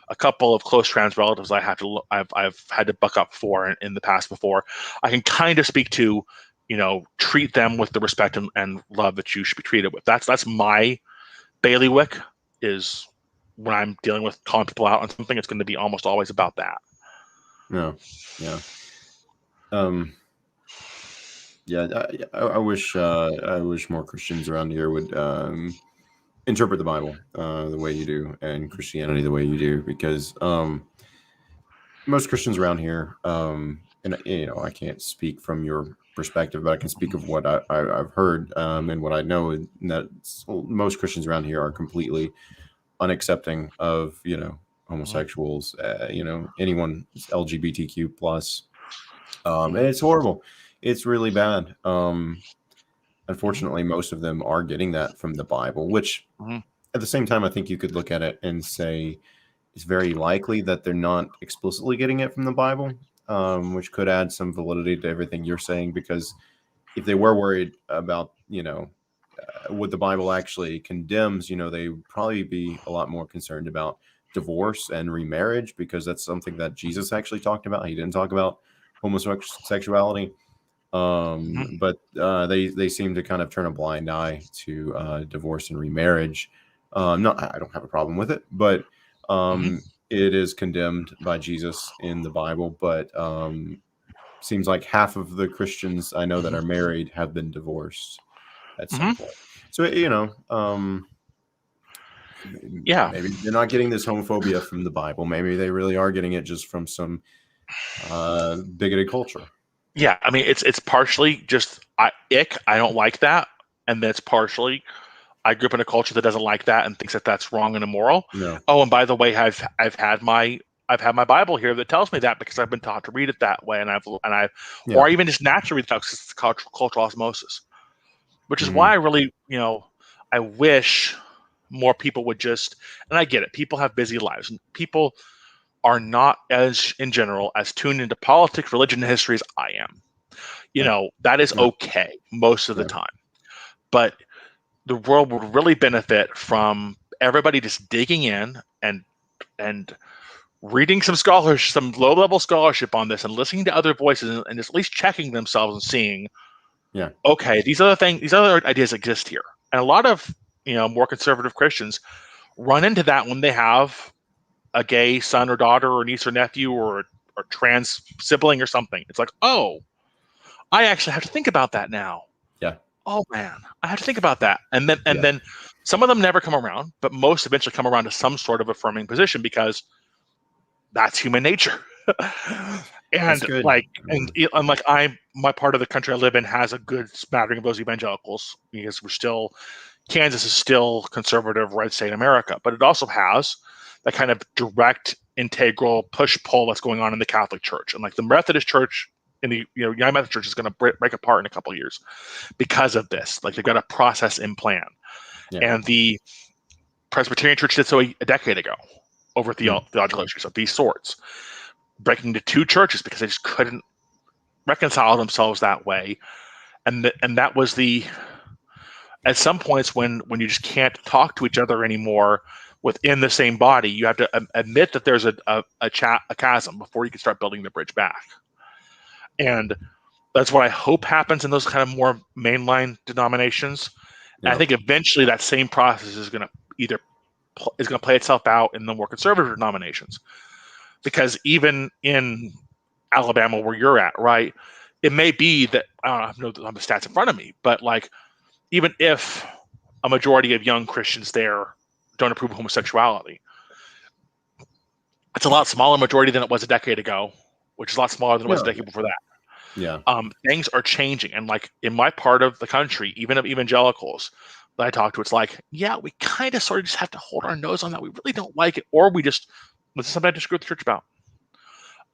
a couple of close trans relatives I've had to buck up for in the past before, I can kind of speak to, treat them with the respect and love that you should be treated with. That's my bailiwick, is when I'm dealing with calling people out on something, it's going to be almost always about that. Yeah. I wish more Christians around here would interpret the Bible the way you do and Christianity the way you do, because most Christians around here, and I can't speak from your perspective, but I can speak of what I've heard and what I know, and that most Christians around here are completely unaccepting of homosexuals, anyone LGBTQ plus, and it's horrible. It's really bad. Unfortunately, most of them are getting that from the Bible, which at the same time, I think you could look at it and say it's very likely that they're not explicitly getting it from the Bible, which could add some validity to everything you're saying, because if they were worried about, what the Bible actually condemns, they would probably be a lot more concerned about divorce and remarriage, because that's something that Jesus actually talked about. He didn't talk about homosexuality. But they seem to kind of turn a blind eye to divorce and remarriage. I don't have a problem with it, but it is condemned by Jesus in the Bible. But seems like half of the Christians I know that are married have been divorced at some point. So Yeah. Maybe they're not getting this homophobia from the Bible. Maybe they really are getting it just from some bigoted culture. Yeah. I mean, it's partially just ick. I don't like that. And that's partially I grew up in a culture that doesn't like that and thinks that that's wrong and immoral. No. Oh, and by the way, I've had my Bible here that tells me that because I've been taught to read it that way, and Yeah. or even just naturally read it because it's cultural osmosis, which is why Mhm. I really, I wish more people would just, and I get it, people have busy lives, and people are not as, in general, as tuned into politics, religion, and history as I am. Yeah. That is Yeah. okay most of the Yeah. time, but the world would really benefit from everybody just digging in and reading some low-level scholarship on this and listening to other voices and just at least checking themselves and seeing, Yeah. okay, these other ideas exist here. And a lot of more conservative Christians run into that when they have a gay son or daughter or niece or nephew or trans sibling or something. It's like, oh, I actually have to think about that now. Yeah. Oh man, I have to think about that. And then Yeah. some of them never come around, but most eventually come around to some sort of affirming position because that's human nature. That's and good. like and like my part of the country I live in has a good smattering of those evangelicals because Kansas is still conservative red state America, but it also has that kind of direct integral push pull that's going on in the Catholic Church. And like the Methodist Church in the United Methodist Church is going to break apart in a couple of years because of this. Like they've got a process in plan. Yeah. And the Presbyterian Church did so a decade ago over Mm. theological issues of these sorts, breaking into two churches because they just couldn't reconcile themselves that way. And that was at some points when you just can't talk to each other anymore within the same body, you have to admit that there's a chasm before you can start building the bridge back. And that's what I hope happens in those kind of more mainline denominations. And I Yeah. think eventually that same process is going to play itself out in the more conservative denominations, because even in Alabama, where you're at, right, it may be that I don't know the stats in front of me, but like even if a majority of young Christians there don't approve of homosexuality, it's a lot smaller majority than it was a decade ago, which is a lot smaller than it was a No. decade before that. Yeah. Things are changing, and like in my part of the country, even of evangelicals that I talk to, it's like, yeah, we kind of sort of just have to hold our nose on that. We really don't like it, or we just this is something I disagree with the church about.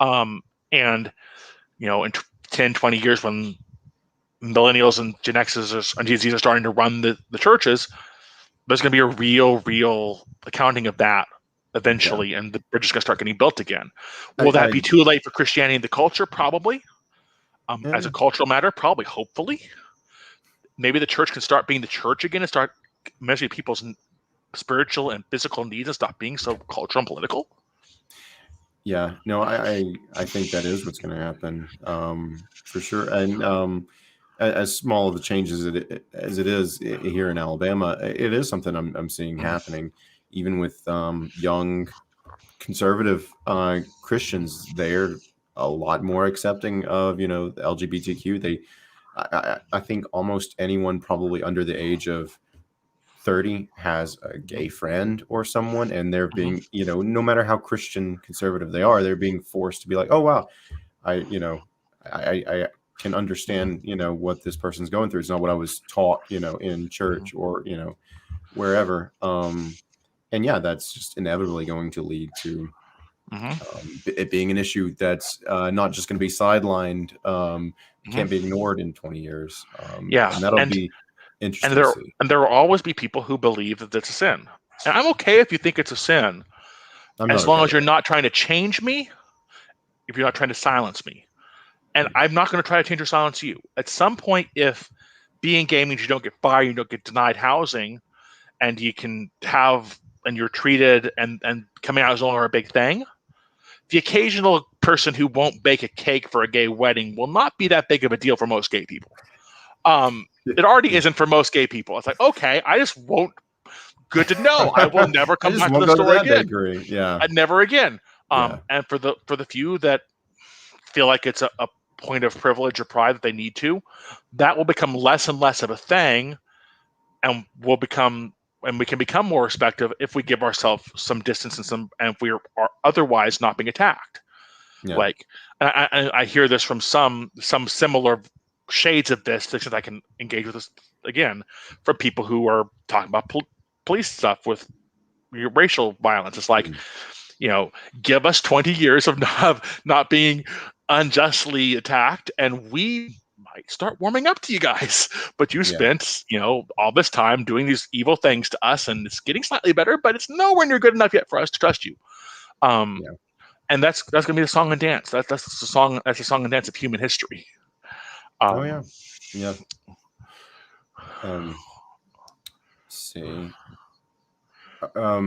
And in 10, 20 years, when millennials and Gen X's and Gen Z's are starting to run the churches, there's going to be a real accounting of that Yeah. eventually, and the bridge is going to start getting built again. I, Will that I be too late for Christianity and the culture? Probably. As eh, a cultural matter, probably, hopefully. Maybe the church can start being the church again and start measuring people's spiritual and physical needs and stop being so cultural and political. yeah. No, I think that is what's going to happen, for sure. And as small of the changes as it is here in Alabama, it is something I'm seeing Mhm. happening, even with young conservative Christians. They're a lot more accepting of the LGBTQ. I think almost anyone probably under the age of 30 has a gay friend or someone, and they're Mhm. being, no matter how Christian conservative they are, they're being forced to be like, oh wow, I can understand, what this person's going through. It's not what I was taught, in Mhm. church or, wherever. And yeah, that's just inevitably going to lead to Mhm. it being an issue that's not just going to be sidelined, Mhm. can't be ignored in 20 years. Yeah, And that'll be and interesting to there see. and there will always be people who believe that it's a sin, and I'm okay if you think it's a sin, I'm not as okay long as with you're it. not trying to change me, if you're not trying to silence me. And Yeah. I'm not going to try to change or silence you. At some point, if being gay means you don't get fired, you don't get denied housing, and you can have and you're treated and coming out is no longer a big thing, the occasional person who won't bake a cake for a gay wedding will not be that big of a deal for most gay people. Um, it already Yeah. isn't for most gay people. It's like, okay, I just won't. Good to know. I will never I come just back to won't the go to store that again. bakery. Yeah. Never again. Yeah. And for the few that feel like it's a point of privilege or pride that they need to, that will become less and less of a thing, and will become and we can become more respectful if we give ourselves some distance and if we are otherwise not being attacked. Yeah. Like, I hear this from some similar shades of this that I can engage with this again from people who are talking about police stuff with racial violence. It's like, give us 20 years of not being unjustly attacked, and we might start warming up to you guys. But you spent, all this time doing these evil things to us, and it's getting slightly better, but it's nowhere near good enough yet for us to trust you. And that's going to be the song and dance. That's the song. That's the song and dance of human history. Yeah. Let's see. I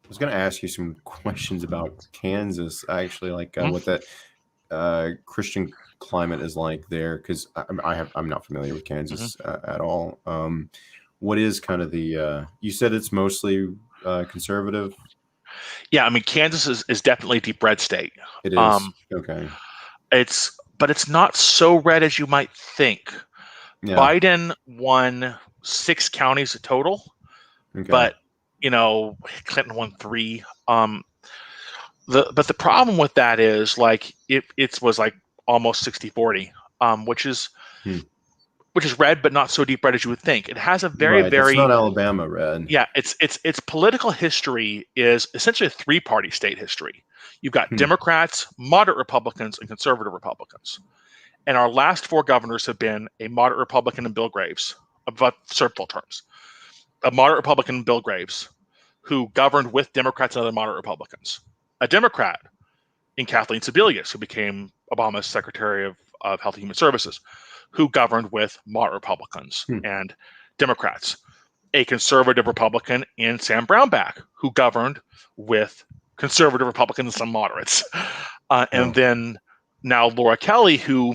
was going to ask you some questions about Kansas, actually, like what that Christian climate is like there, because I'm not familiar with Kansas at all. What is kind of the you said it's mostly conservative? Yeah, I mean, Kansas is definitely a deep red state. It is. Okay. But it's not so red as you might think. Yeah. Biden won 6 counties total, but Clinton won 3. But the problem with that is like it was like almost 60-40, which is red, but not so deep red as you would think. It has a very It's not Alabama red. Yeah, its political history is essentially a 3-party state history. You've got Democrats, moderate Republicans, and conservative Republicans. And our last 4 governors have been a moderate Republican in Bill Graves, about full terms. A moderate Republican in Bill Graves, who governed with Democrats and other moderate Republicans. A Democrat in Kathleen Sebelius, who became Obama's Secretary of Health and Human Services, who governed with moderate Republicans and Democrats. A conservative Republican in Sam Brownback, who governed with conservative Republicans and some moderates. And then now Laura Kelly, who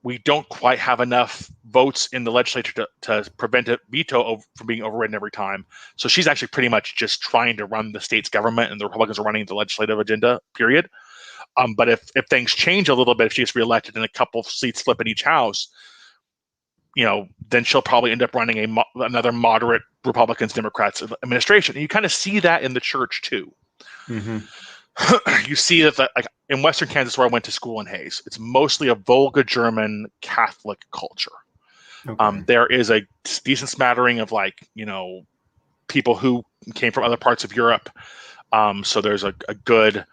we don't quite have enough votes in the legislature to prevent a veto from being overridden every time. So she's actually pretty much just trying to run the state's government, and the Republicans are running the legislative agenda, period. But if things change a little bit, if she gets reelected and a couple seats flip in each house, then she'll probably end up running another moderate Republicans, Democrats administration. And you kind of see that in the church too. You see that like in Western Kansas, where I went to school in Hayes, it's mostly a Volga German Catholic culture. There is a decent smattering of people who came from other parts of Europe. So there's a good,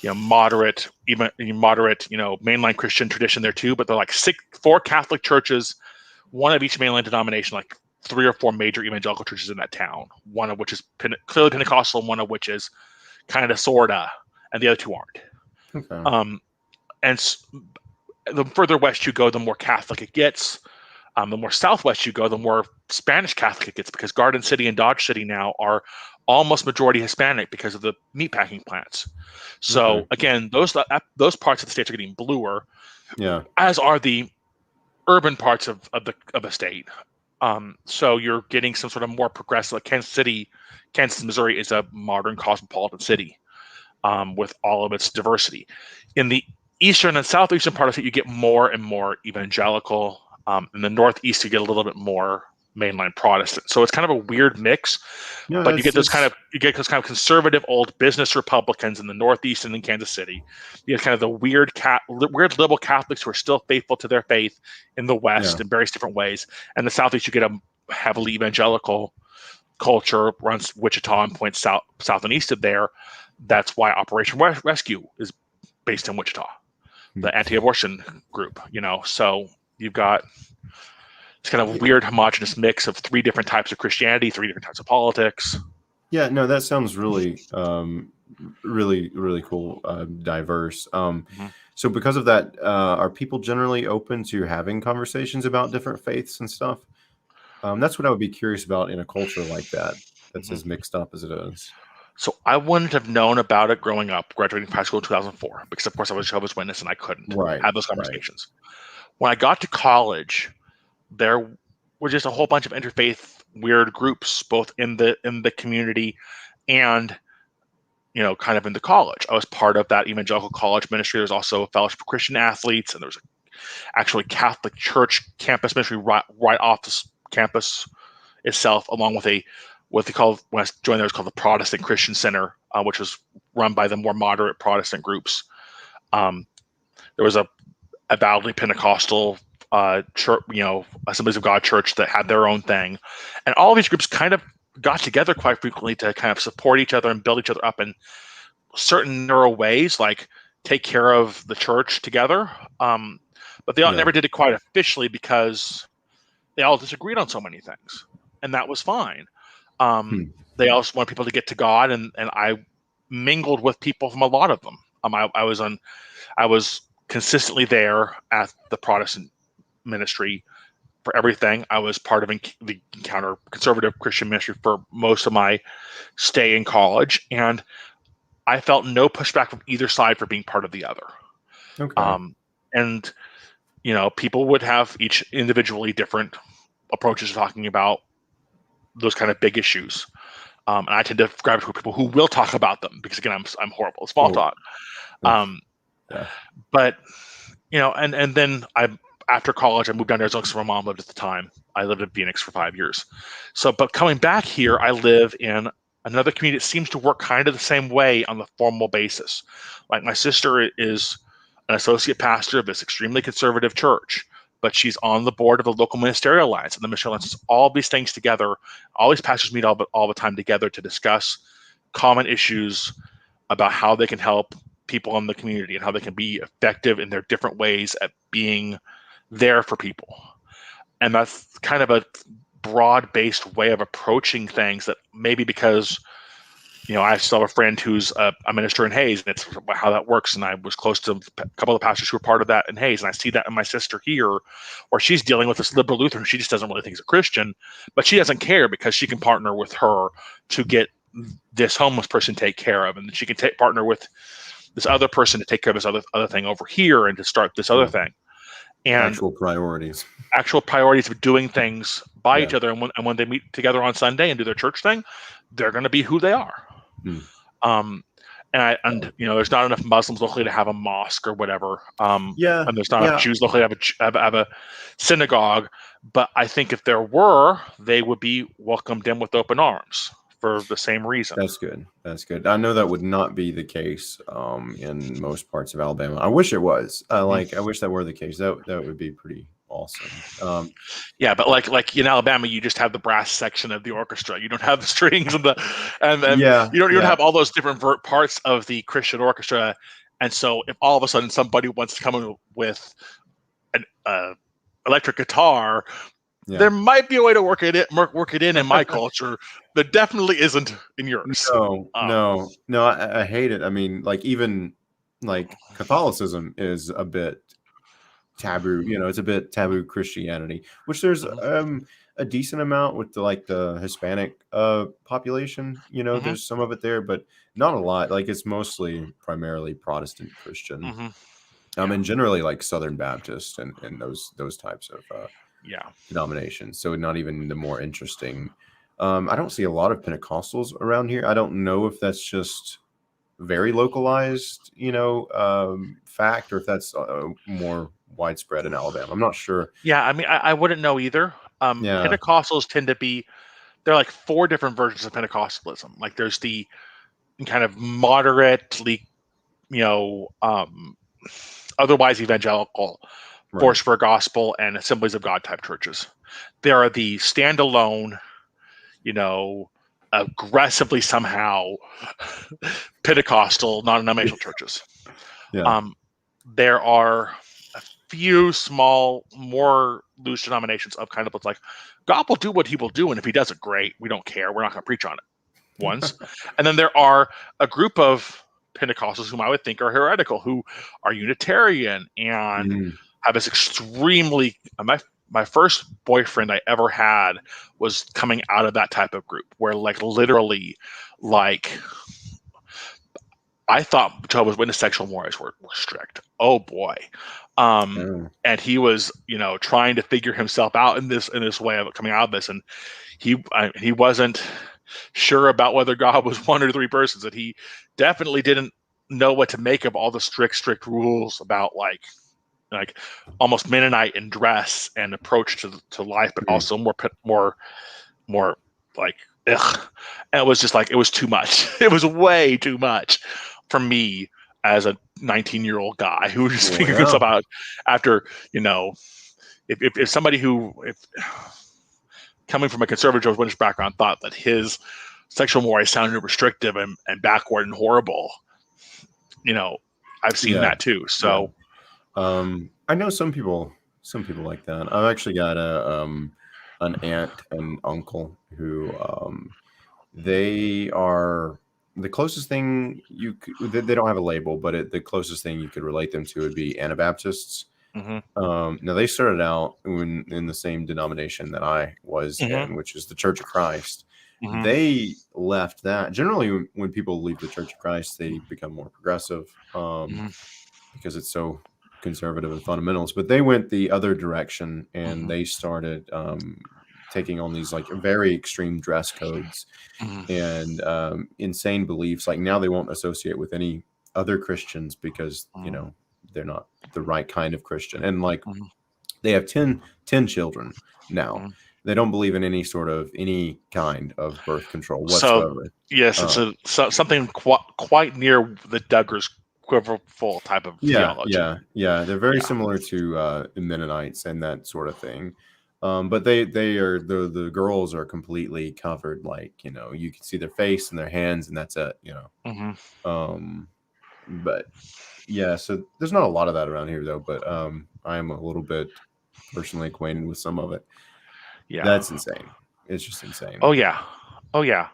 moderate, mainline Christian tradition there too. But they're like 4 Catholic churches, one of each mainline denomination, like 3 or 4 major evangelical churches in that town. One of which is clearly Pentecostal, and one of which is kind of sorta, and the other 2 aren't. And the further west you go, the more Catholic it gets. The more southwest you go, the more Spanish Catholic it gets, because Garden City and Dodge City now are almost majority Hispanic because of the meatpacking plants. So again, those parts of the states are getting bluer, as are the urban parts of the state. So you're getting some sort of more progressive. Like Kansas, Missouri is a modern cosmopolitan city with all of its diversity. In the eastern and southeastern part of the state, you get more and more evangelical. In the northeast, you get a little bit more mainline Protestant. So it's kind of a weird mix. But you get those kind of conservative old business Republicans in the northeast and in Kansas City. You get kind of the weird liberal Catholics who are still faithful to their faith in the west in various different ways. And the southeast, you get a heavily evangelical culture, runs Wichita and points south and east of there. That's why Operation Rescue is based in Wichita, the anti-abortion group. So you've got it's kind of a weird homogenous mix of 3 different types of Christianity, 3 different types of politics. Yeah, no, that sounds really, really, really cool, diverse. So because of that, are people generally open to having conversations about different faiths and stuff? That's what I would be curious about in a culture like that, that's as mixed up as it is. So I wouldn't have known about it growing up, graduating from high school in 2004, because of course I was a Jehovah's Witness and I couldn't have those conversations. When I got to college, there were just a whole bunch of interfaith weird groups, both in the community and kind of in the college. I was part of that evangelical college ministry. There's also a Fellowship of Christian Athletes, and there's actually Catholic Church campus ministry right off the campus itself, along with what they call, when I joined there, it was called the Protestant Christian Center, which was run by the more moderate Protestant groups. There was a avowedly Pentecostal church, Assemblies of God church that had their own thing, and all these groups kind of got together quite frequently to kind of support each other and build each other up in certain narrow ways, like take care of the church together. But they all never did it quite officially because they all disagreed on so many things, and that was fine. They also want people to get to God, and I mingled with people from a lot of them. I was consistently there at the Protestant ministry for everything. I was part of the Encounter Conservative Christian ministry for most of my stay in college, and I felt no pushback from either side for being part of the other. Okay. And people would have each individually different approaches to talking about those kind of big issues. And I tend to gravitate toward people who will talk about them because, again, I'm horrible at small talk. Yeah. But and then after college, I moved down to Arizona because my mom lived at the time. I lived in Phoenix for 5 years. But coming back here, I live in another community that seems to work kind of the same way on the formal basis. Like, my sister is an associate pastor of this extremely conservative church, but she's on the board of the local ministerial alliance, and the ministerial alliance, all these things together. All these pastors meet all the time together to discuss common issues about how they can help people in the community and how they can be effective in their different ways at being there for people. And that's kind of a broad-based way of approaching things that maybe because I still have a friend who's a minister in Hayes, and it's how that works. And I was close to a couple of the pastors who are part of that in Hayes, and I see that in my sister here, or she's dealing with this liberal Lutheran. She just doesn't really think he's a Christian, but she doesn't care because she can partner with her to get this homeless person taken care of, and she can partner with this other person to take care of this other thing over here and to start this other thing. And actual priorities of doing things by each other. And when they meet together on Sunday and do their church thing, they're going to be who they are. And there's not enough Muslims locally to have a mosque or whatever. And there's not enough Jews locally to have a synagogue. But I think if there were, they would be welcomed in with open arms for the same reason. That's good. I know that would not be the case in most parts of Alabama. I wish it was. I wish that were the case. That would be pretty awesome. But like in Alabama, you just have the brass section of the orchestra. You don't have the strings and you don't have all those different parts of the Christian orchestra. And so if all of a sudden somebody wants to come in with an electric guitar, there might be a way to work it in my culture that definitely isn't in yours. No, I hate it. I mean, even Catholicism is a bit taboo. It's a bit taboo Christianity, which there's a decent amount with the Hispanic population. There's some of it there, but not a lot. It's primarily Protestant Christian. And generally Southern Baptist and those types of denominations. So not even the more interesting. I don't see a lot of Pentecostals around here. I don't know if that's just very localized, fact, or if that's more widespread in Alabama. I'm not sure. Yeah, I mean, I wouldn't know either. Pentecostals tend to be, there are 4 different versions of Pentecostalism. There's the kind of moderately, otherwise evangelical, Force for Gospel and Assemblies of God type churches. There are the standalone, aggressively somehow Pentecostal non-denominational churches. There are a few small, more loose denominations of kind of what's like, God will do what he will do, and if he does it, great. We don't care. We're not going to preach on it. Ones. And then there are a group of Pentecostals whom I would think are heretical, who are Unitarian and have this extremely, my first boyfriend I ever had was coming out of that type of group where literally I thought Jehovah's Witness sexual mores were strict. Oh boy. And he was, trying to figure himself out in this way of coming out of this. And he wasn't sure about whether God was 1 or 3 persons, and he definitely didn't know what to make of all the strict rules about almost Mennonite in dress and approach to life, but also more more like, ugh. And it was just like, it was too much. It was way too much for me as a 19-year-old guy who was just Well, figuring stuff yeah, out after, if somebody if coming from a conservative Jehovah's Witness background thought that his sexual mores sounded restrictive and backward and horrible, I've seen yeah, that too. yeah. So, I know some people like that. I've actually got an aunt and uncle who they are the closest thing they don't have a label, but the closest thing you could relate them to would be Anabaptists. mhm, Now they started out in the same denomination that I was mhm, in, which is the Church of Christ. mhm, They left that. Generally, when people leave the Church of Christ, they become more progressive mhm, because it's so conservative and fundamentalist. But they went the other direction, and mhm, they started taking on these like very extreme dress codes mhm, and insane beliefs. Like now they won't associate with any other Christians because, mhm, they're not the right kind of Christian. And like mhm, they have 10 children now. mhm. They don't believe in any kind of birth control So whatsoever. yes, it's Uh, something quite near the Duggar's quiverful type of yeah, theology. yeah, yeah. They're very Yeah. similar to the Mennonites and that sort of thing. But they are the girls are completely covered. Like, you can see their face and their hands, and that's it. Hmm. Um, but yeah, so there's not a lot of that around here though. But I am a little bit personally acquainted with some of it. Yeah. That's insane. It's just insane. Oh yeah. Oh yeah.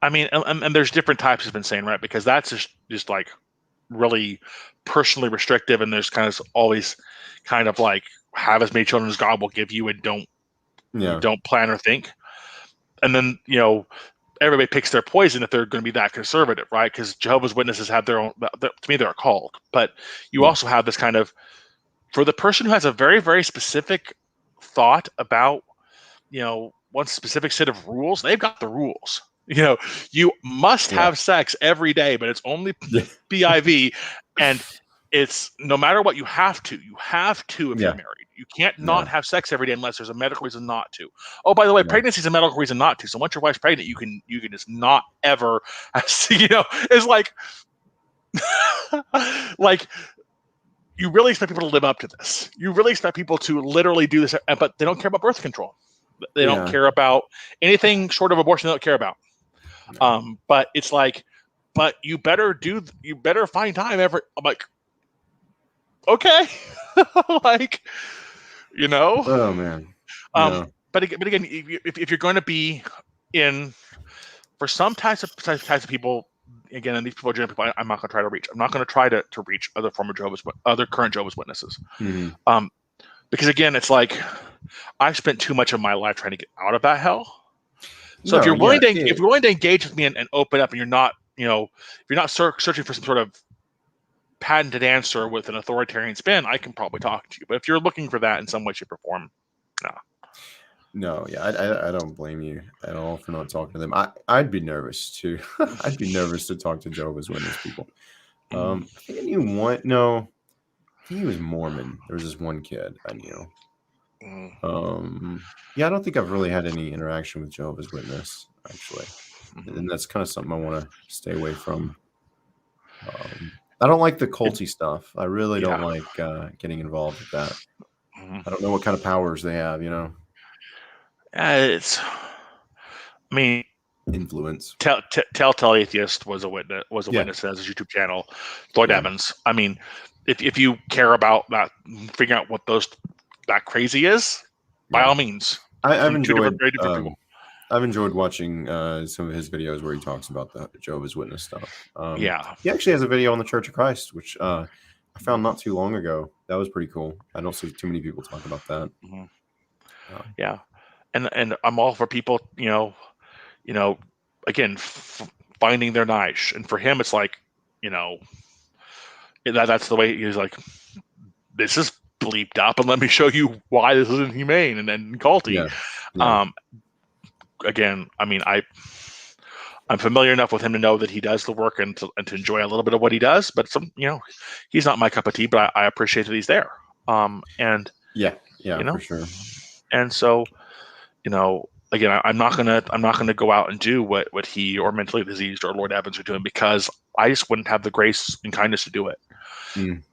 I mean, and there's different types of insane, right? Because that's just like really personally restrictive, and there's kind of always kind of like have as many children as God will give you, and Yeah, don't plan or think. And then everybody picks their poison if they're going to be that conservative, right? Because Jehovah's Witnesses have their own. To me, they're a cult, but you yeah, also have this kind of for the person who has a very very specific thought about one specific set of rules. They've got the rules. You must yeah, have sex every day, but it's only yeah, PIV, and it's no matter what you have to. You have to if you're yeah, married. You can't not yeah, have sex every day unless there's a medical reason not to. Oh, by the way, yeah, pregnancy is a medical reason not to. So once your wife's pregnant, you can just not ever. It's like you really expect people to live up to this. You really expect people to literally do this, but they don't care about birth control. They don't yeah. care about anything short of abortion. They don't care about. No. But it's like, but you better find time every. I'm like, okay, like you know. Oh man. No. But again, if you're going to be in for some types of people, again, and these people are generally people I'm not going to try to reach. I'm not going to try to reach other current Jehovah's Witnesses. Mhm. Um, because again, it's like I've spent too much of my life trying to get out of that hell. So No, yeah, if you're willing to engage with me and open up, and you're not, if you're not searching for some sort of patented answer with an authoritarian spin, I can probably talk to you. But if you're looking for that in some way, shape, or form, no. no, yeah, I don't blame you at all for not talking to them. I'd be nervous too. I'd be nervous to talk to Jehovah's Witness people. Mm, I think I knew one. No, I think he was Mormon. There was this one kid I knew. mm, Yeah, I don't think I've really had any interaction with Jehovah's Witness actually, mhm. and that's kind of something I want to stay away from. I don't like the It- culty stuff. I really don't yeah. like getting involved with that. Mhm. I don't know what kind of powers they have. It's. I mean, Influence. Telltale Atheist was a Yeah, witness as his YouTube channel. Lloyd yeah, Evans. I mean, if you care about that, figuring out what that crazy is, by yeah. all means, I've from two different enjoyed very different people. I've enjoyed watching some of his videos where he talks about the Jehovah's Witness stuff. Yeah. He actually has a video on the Church of Christ, which I found not too long ago. That was pretty cool. I don't see too many people talk about that. Mhm. Um, Yeah. And I'm all for people, you know, again, finding their niche. And for him, it's like, you know, that's the way he's like, this is bleeped up, and let me show you why this is inhumane and then culty. yeah, yeah, Um, Again, I mean, I'm familiar enough with him to know that he does the work and to enjoy a little bit of what he does. But he's not my cup of tea. But I appreciate that he's there. And yeah, you yeah, for know, sure. and so you know, again, I'm not gonna go out and do what he or mentally diseased or Lord Evans are doing, because I just wouldn't have the grace and kindness to do it. Mm.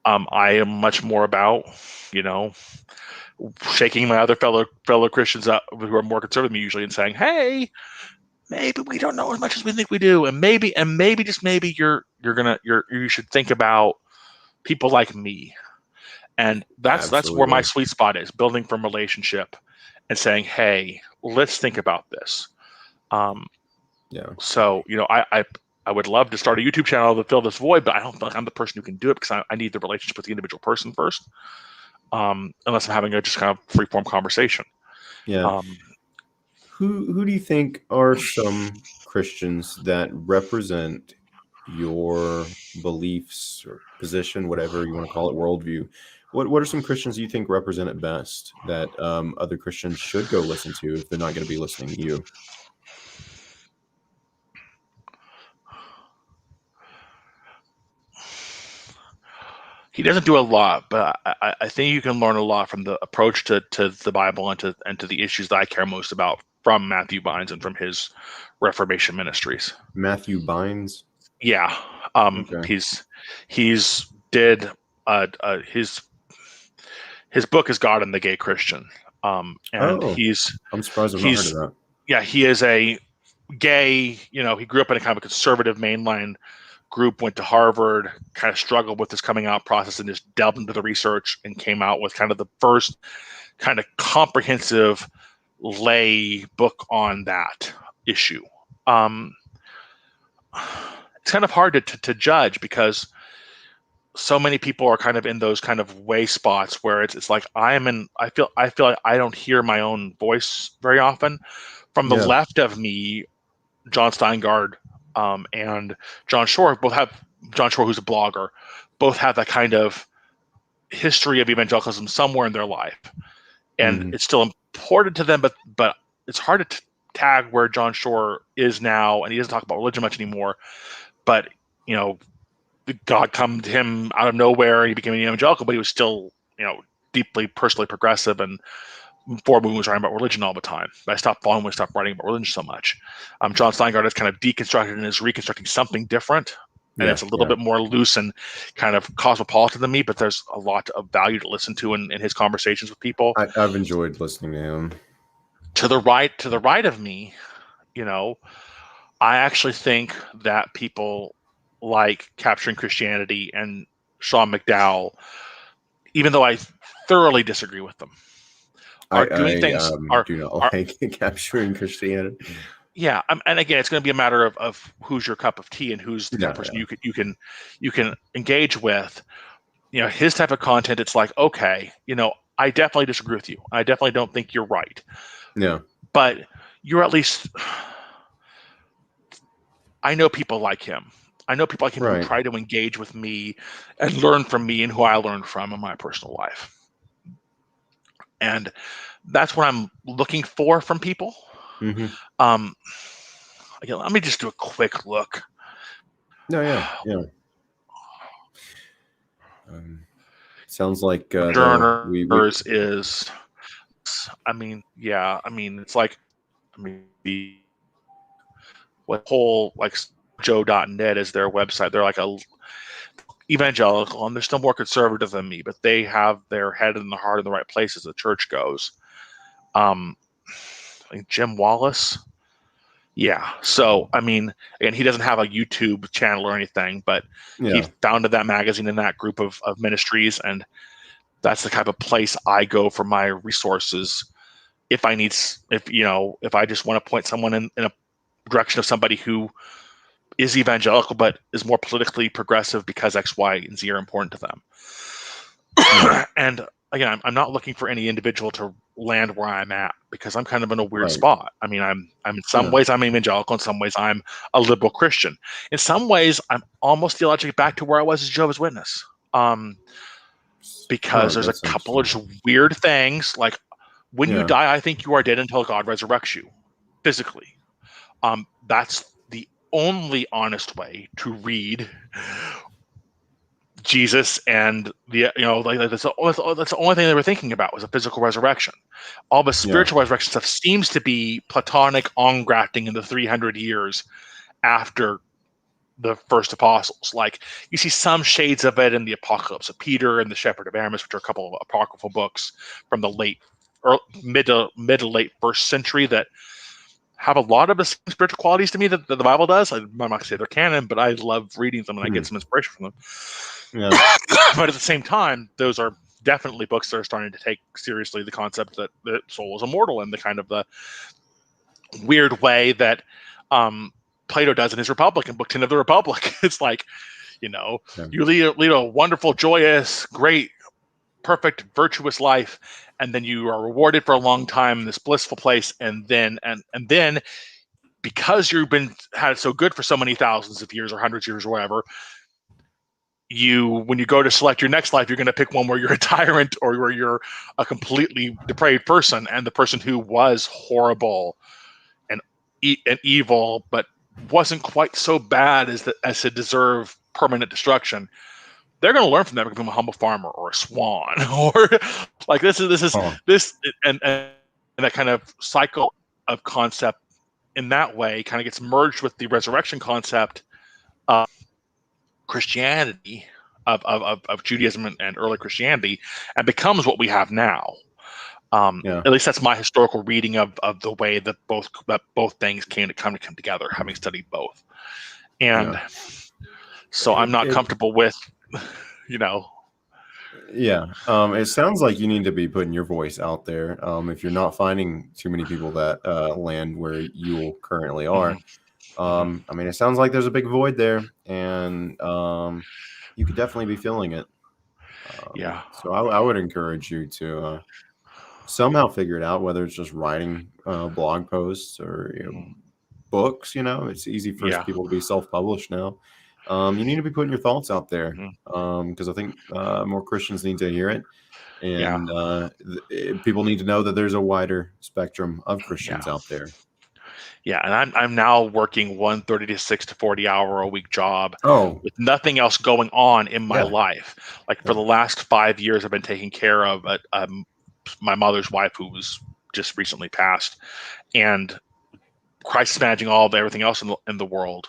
I am much more about, shaking my other fellow Christians up who are more conservative than me usually, and saying, "Hey, maybe we don't know as much as we think we do, and maybe just maybe you should think about people like me." And that's where my Absolutely. sweet spot is, building from relationship and saying, "Hey, let's think about this." Um, Yeah. so I would love to start a YouTube channel to fill this void, but I don't feel like I'm the person who can do it, because I need the relationship with the individual person first. Unless I'm having a just kind of free form conversation. Yeah. Um, Who do you think are some Christians that represent your beliefs or position, whatever you want to call it, worldview? What are some Christians you think represent it best that other Christians should go listen to if they're not going to be listening to you? he doesn't do a lot, but I think you can learn a lot from the approach to the Bible and to the issues that I care most about from Matthew Bynes and from his Reformation ministries. Matthew Bynes. Yeah, Okay. he's did his book is God and the Gay Christian, and Oh, I'm surprised I've not heard of he's that. yeah, he is a gay. He grew up in a kind of a conservative mainline group, went to Harvard, kind of struggled with this coming out process, and just delved into the research and came out with kind of the first kind of comprehensive lay book on that issue. Um, it's kind of hard to judge, because so many people are kind of in those kind of way spots where it's like I feel like I don't hear my own voice very often. From the Yeah. left of me, John Steingard and John Shore both have John Shore, who's a blogger, both have that kind of history of evangelicalism somewhere in their life, and Mhm. it's still important to them. But it's hard to tag where John Shore is now, and he doesn't talk about religion much anymore. But you know, God come to him out of nowhere, and he became an evangelical, but he was still deeply personally progressive, and before we was writing about religion all the time. But I stopped following when I stopped writing about religion so much. John Steingard is kind of deconstructed and is reconstructing something different. And Yeah. it's a little Yeah. bit more loose and kind of cosmopolitan than me, but there's a lot of value to listen to in his conversations with people. I've enjoyed listening to him. To the right of me, I actually think that people like Capturing Christianity and Sean McDowell, even though I thoroughly disagree with them, are doing things Do not are like capturing Christianity. yeah, and again, it's going to be a matter of who's your cup of tea and who's the kind of Yeah. person Yeah. you can engage with. His type of content. It's like, okay, I definitely disagree with you. I definitely don't think you're right, Yeah. but you're at least. I know people like him. I know people like him who Right. try to engage with me and learn from me and who I learn from in my personal life, and that's what I'm looking for from people. Mm-hmm. Um, again, let me just do a quick look. No. Yeah. Yeah. Sounds like Journers is, it's like, the what whole like joe.net is their website. They're like a evangelical, and they're still more conservative than me, but they have their head and their heart in the right place as the church goes. I think Jim Wallace. Yeah. So, and he doesn't have a YouTube channel or anything, but he yeah. founded that magazine and that group of ministries. And that's the type of place I go for my resources. If I just want to point someone in a direction of somebody who is evangelical, but is more politically progressive because X, Y, and Z are important to them. Yeah. And again, I'm not looking for any individual to land where I'm at, because I'm kind of in a weird Right. spot. I'm in some Yeah. ways I'm evangelical, in some ways I'm a liberal Christian. In some ways, I'm almost theologically back to where I was as Jehovah's Witness. Because Huh. there's a That's couple of interesting. just weird things, like when you Yeah. die, I think you are dead until God resurrects you physically. That's the only honest way to read Jesus and that's the only thing they were thinking about was a physical resurrection. All the Yeah. spiritual resurrection stuff seems to be Platonic on grafting in the 300 years after the first apostles. Like you see some shades of it in the Apocalypse of Peter and the Shepherd of Hermas, which are a couple of apocryphal books from the mid to late first century that have a lot of the same spiritual qualities to me that the Bible does. I'm not going to say they're canon, but I love reading them and I get some inspiration from them. Yeah. But at the same time, those are definitely books that are starting to take seriously the concept that the soul is immortal in the kind of the weird way that Plato does in his Republic, in Book 10 of the Republic. It's like, you lead a wonderful, joyous, great, perfect, virtuous life, and then you are rewarded for a long time in this blissful place, and then because you've been had it so good for so many thousands of years or hundreds of years or whatever, when you go to select your next life, you're going to pick one where you're a tyrant or where you're a completely depraved person, and the person who was horrible and evil, but wasn't quite so bad as to deserve permanent destruction. They're going to learn from that and become a humble farmer or a swan, or like this, and that kind of cycle of concept in that way kind of gets merged with the resurrection concept of Christianity, of Judaism and early Christianity, and becomes what we have now. At least that's my historical reading of the way that both things came to come together, having studied both. And so I'm not comfortable with, Yeah. It sounds like you need to be putting your voice out there. If you're not finding too many people that land where you currently are. I mean, it sounds like there's a big void there, and you could definitely be filling it. So I would encourage you to somehow figure it out, whether it's just writing blog posts or books. It's easy for people to be self-published now. You need to be putting your thoughts out there because I think more Christians need to hear it, and people need to know that there's a wider spectrum of Christians out there. Yeah, and I'm now working 1 36 to 40 hour a week job with nothing else going on in my life. Like for the last 5 years, I've been taking care of my mother's wife, who was just recently passed, and crisis managing everything else in the world,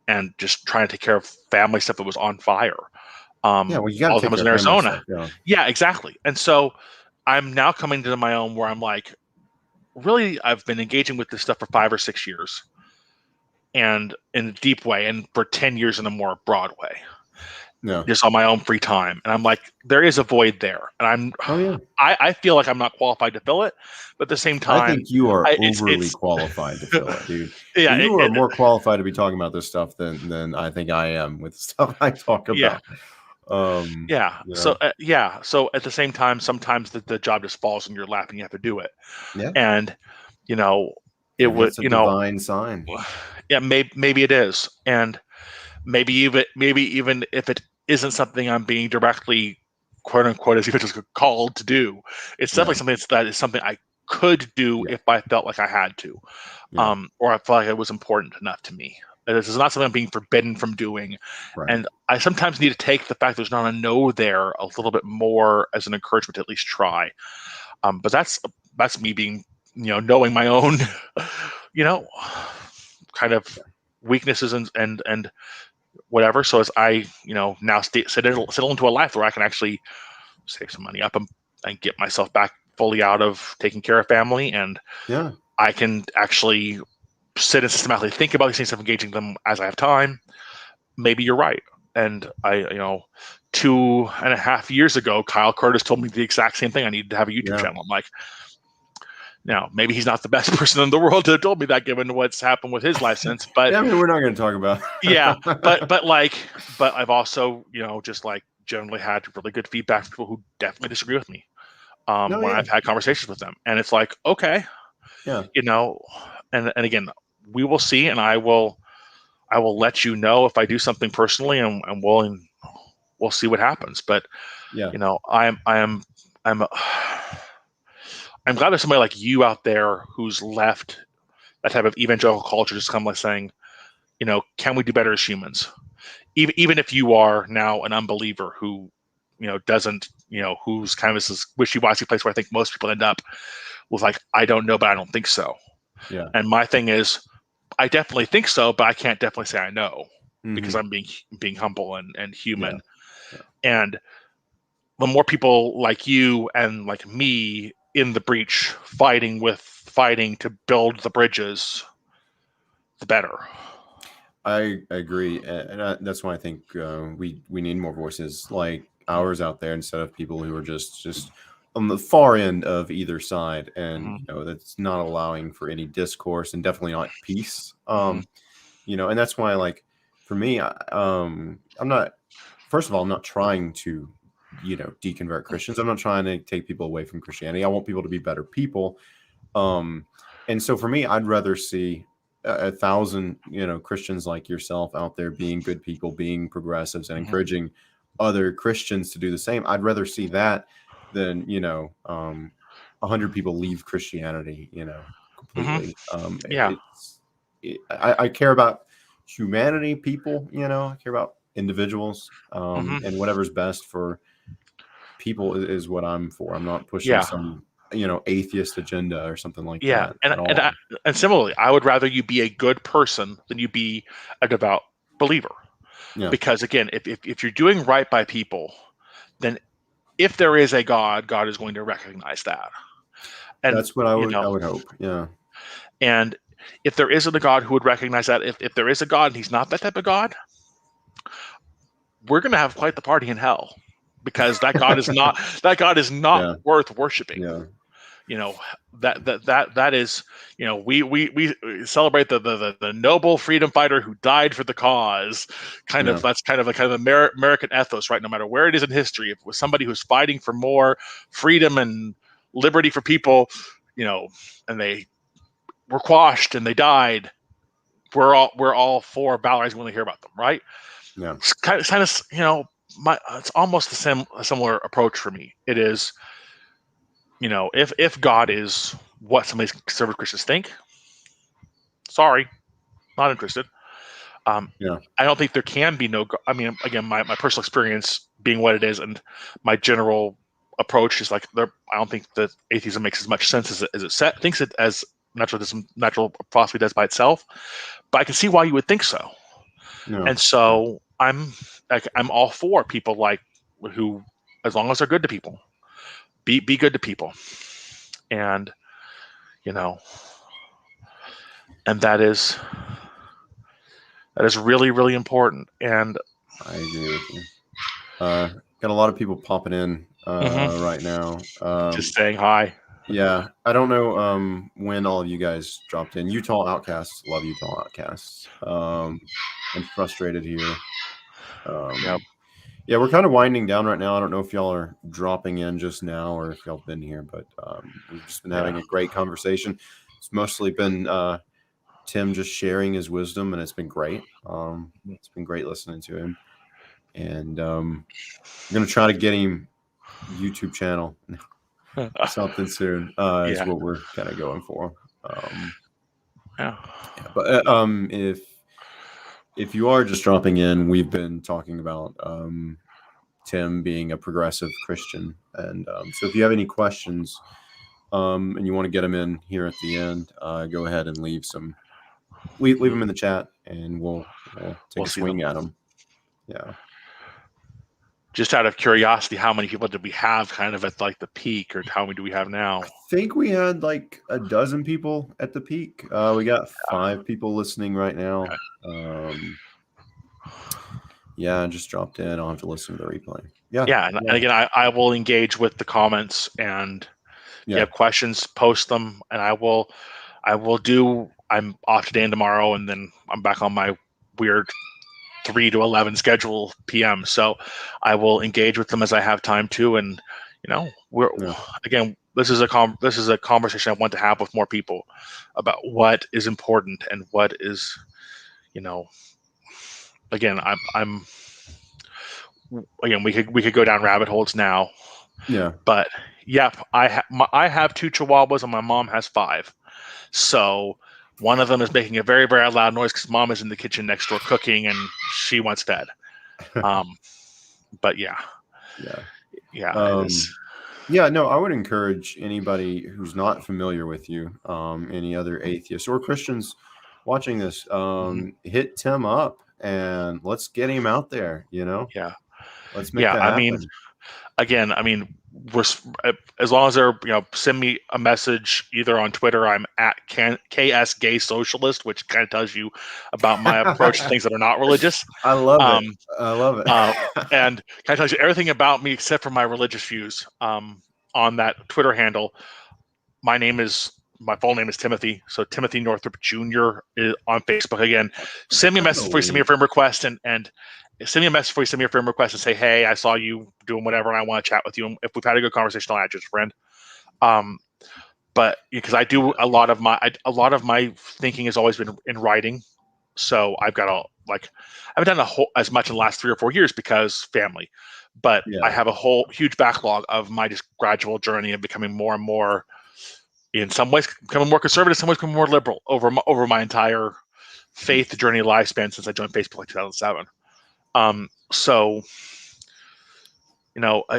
and just trying to take care of family stuff that was on fire. Well, you got to all the take time I was care in of family Arizona. stuff. Yeah, exactly. And so I'm now coming to my own where I'm like, really, I've been engaging with this stuff for 5 or 6 years, and in a deep way, and for 10 years in a more broad way. Just on my own free time. And I'm like, there is a void there. And I feel like I'm not qualified to fill it, but at the same time, I think you are overly qualified to fill it, dude. Yeah, you are more qualified to be talking about this stuff than I think I am with stuff I talk about. So at the same time, sometimes the job just falls in your lap and you have to do it. And it maybe would, it's a divine sign. Yeah, maybe it is. And maybe even if it isn't something I'm being directly, quote unquote, as even just called to do, it's definitely something that is something I could do if I felt like I had to, or I felt like it was important enough to me. This is not something I'm being forbidden from doing. And I sometimes need to take the fact there's not a no there a little bit more as an encouragement to at least try. But that's me being, knowing my own, kind of weaknesses and whatever. So as I, now settle into a life where I can actually save some money up and get myself back fully out of taking care of family, and I can actually sit and systematically think about these things of engaging them as I have time. Maybe you're right. And I, 2.5 years ago, Kyle Curtis told me the exact same thing. I needed to have a YouTube channel. I'm like, now, maybe he's not the best person in the world to have told me that, given what's happened with his life since. But I mean, we're not going to talk about. but I've also, just like generally had really good feedback from people who definitely disagree with me when I've had conversations with them, and it's like, okay, and again, we will see, and I will let you know if I do something personally, and we'll see what happens. But I'm glad there's somebody like you out there who's left that type of evangelical culture, just kind of like saying, can we do better as humans? even if you are now an unbeliever who, doesn't, who's kind of this wishy-washy place where I think most people end up with, like, I don't know, but I don't think so. Yeah. And my thing is, I definitely think so, but I can't definitely say I know, because I'm being humble and human. Yeah. And the more people like you and like me in the breach fighting to build the bridges, the better. I agree, and that's why I think we need more voices like ours out there, instead of people who are just on the far end of either side, and that's not allowing for any discourse and definitely not peace. And that's why, like, for me, I'm not. First of all, I'm not trying to deconvert Christians. I'm not trying to take people away from Christianity. I want people to be better people. And so for me, I'd rather see a thousand, Christians like yourself out there being good people, being progressives, and encouraging other Christians to do the same. I'd rather see that than, 100 people leave Christianity, completely. Yeah. I care about humanity, people, I care about individuals, and whatever's best for people is what I'm for. I'm not pushing Yeah. some atheist agenda or something like Yeah. that And at all. and similarly, I would rather you be a good person than you be a devout believer. Yeah, Because again, if you're doing right by people, then if there is a God, God is going to recognize that. And that's what I would hope. Yeah, and if there isn't a God who would recognize that, if there is a God and he's not that type of God, we're going to have quite the party in hell, because that God is not yeah, worth worshiping. yeah, That is, we celebrate the noble freedom fighter who died for the cause. yeah, That's kind of American ethos, right? No matter where it is in history, if it was somebody who's fighting for more freedom and liberty for people, and they were quashed and they died, we're all for Valorant when we hear about them, right? yeah, It's kind of it's almost a similar approach for me. It is, if God is what some of these conservative Christians think, sorry, not interested. yeah, I don't think there can be no. I mean, again, my personal experience being what it is, and my general approach is like, I don't think that atheism makes as much sense as it thinks it, as natural philosophy does by itself. But I can see why you would think so. yeah, And so I'm all for people like who, as long as they're good to people, be good to people, and you know, and that is really, really important. And I agree with you. Got a lot of people popping in right now. just saying hi. Yeah, I don't know when all of you guys dropped in. Utah Outcasts, love Utah Outcasts. And frustrated here. Yep. Yeah, we're kind of winding down right now. I don't know if y'all are dropping in just now or if y'all have been here, but we've just been having Yeah. a great conversation. It's mostly been Tim just sharing his wisdom, and it's been great. It's been great listening to him, and I'm gonna try to get him YouTube channel something soon. Is Yeah. what we're kind of going for. Yeah. Yeah, but if you are just dropping in, we've been talking about Tim being a progressive Christian, and so if you have any questions and you want to get them in here at the end, go ahead and leave them in the chat, and we'll take We'll a see them. swing at them. Yeah, Just out of curiosity, how many people did we have kind of at like the peak, or how many do we have now? I think we had like a dozen people at the peak. We got 5 people listening right now. Okay. Yeah, I just dropped in. I'll have to listen to the replay. Yeah, Yeah. And again, I will engage with the comments, and if you yeah, have questions, post them, and I will do. I'm off today and tomorrow, and then I'm back on my weird 3 to 11 schedule PM. So I will engage with them as I have time to. And we're yeah, again, this is a conversation I want to have with more people about what is important and what is, again, I'm again, we could go down rabbit holes now, yeah. but yeah, I have 2 Chihuahuas and my mom has 5. So One of them is making a very, very loud noise because mom is in the kitchen next door cooking and she wants fed. But yeah, it is. Yeah, no, I would encourage anybody who's not familiar with you, any other atheists or Christians watching this, hit Tim up and let's get him out there, Yeah. let's make Yeah. that I mean, happen. again, we're, as long as they're, send me a message either on Twitter. I'm at KS Gay Socialist, which kind of tells you about my approach to things that are not religious. I love it. I love it. And kind of tells you everything about me except for my religious views. On that Twitter handle, my full name is Timothy. So Timothy Northrup Jr. is on Facebook. Again, send me a message before you send me a friend request and send me a message before you send me a friend request and say, hey, I saw you doing whatever and I want to chat with you. And if we've had a good conversation, I'll add you as a friend. But because I do a lot of my thinking has always been in writing. So I've got I haven't done as much in the last 3 or 4 years because family, but I have a whole huge backlog of my just gradual journey of becoming more and more, in some ways becoming more conservative, in some ways becoming more liberal over my entire faith journey lifespan since I joined Facebook in 2007. So,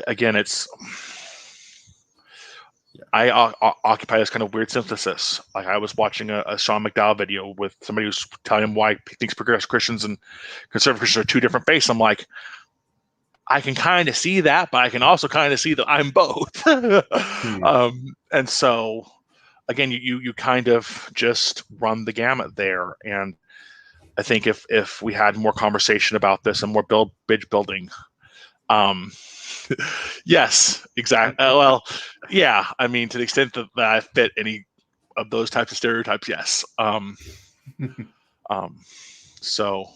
again, it's, I occupy this kind of weird synthesis. Like I was watching a Sean McDowell video with somebody who's telling him why he thinks progressive Christians and conservative Christians are two different faiths. I'm like, I can kind of see that, but I can also kind of see that I'm both. And so, again, you kind of just run the gamut there. And I think if we had more conversation about this and more bridge building, yes, exactly. Well, yeah. I mean, to the extent that I fit any of those types of stereotypes, yes. So.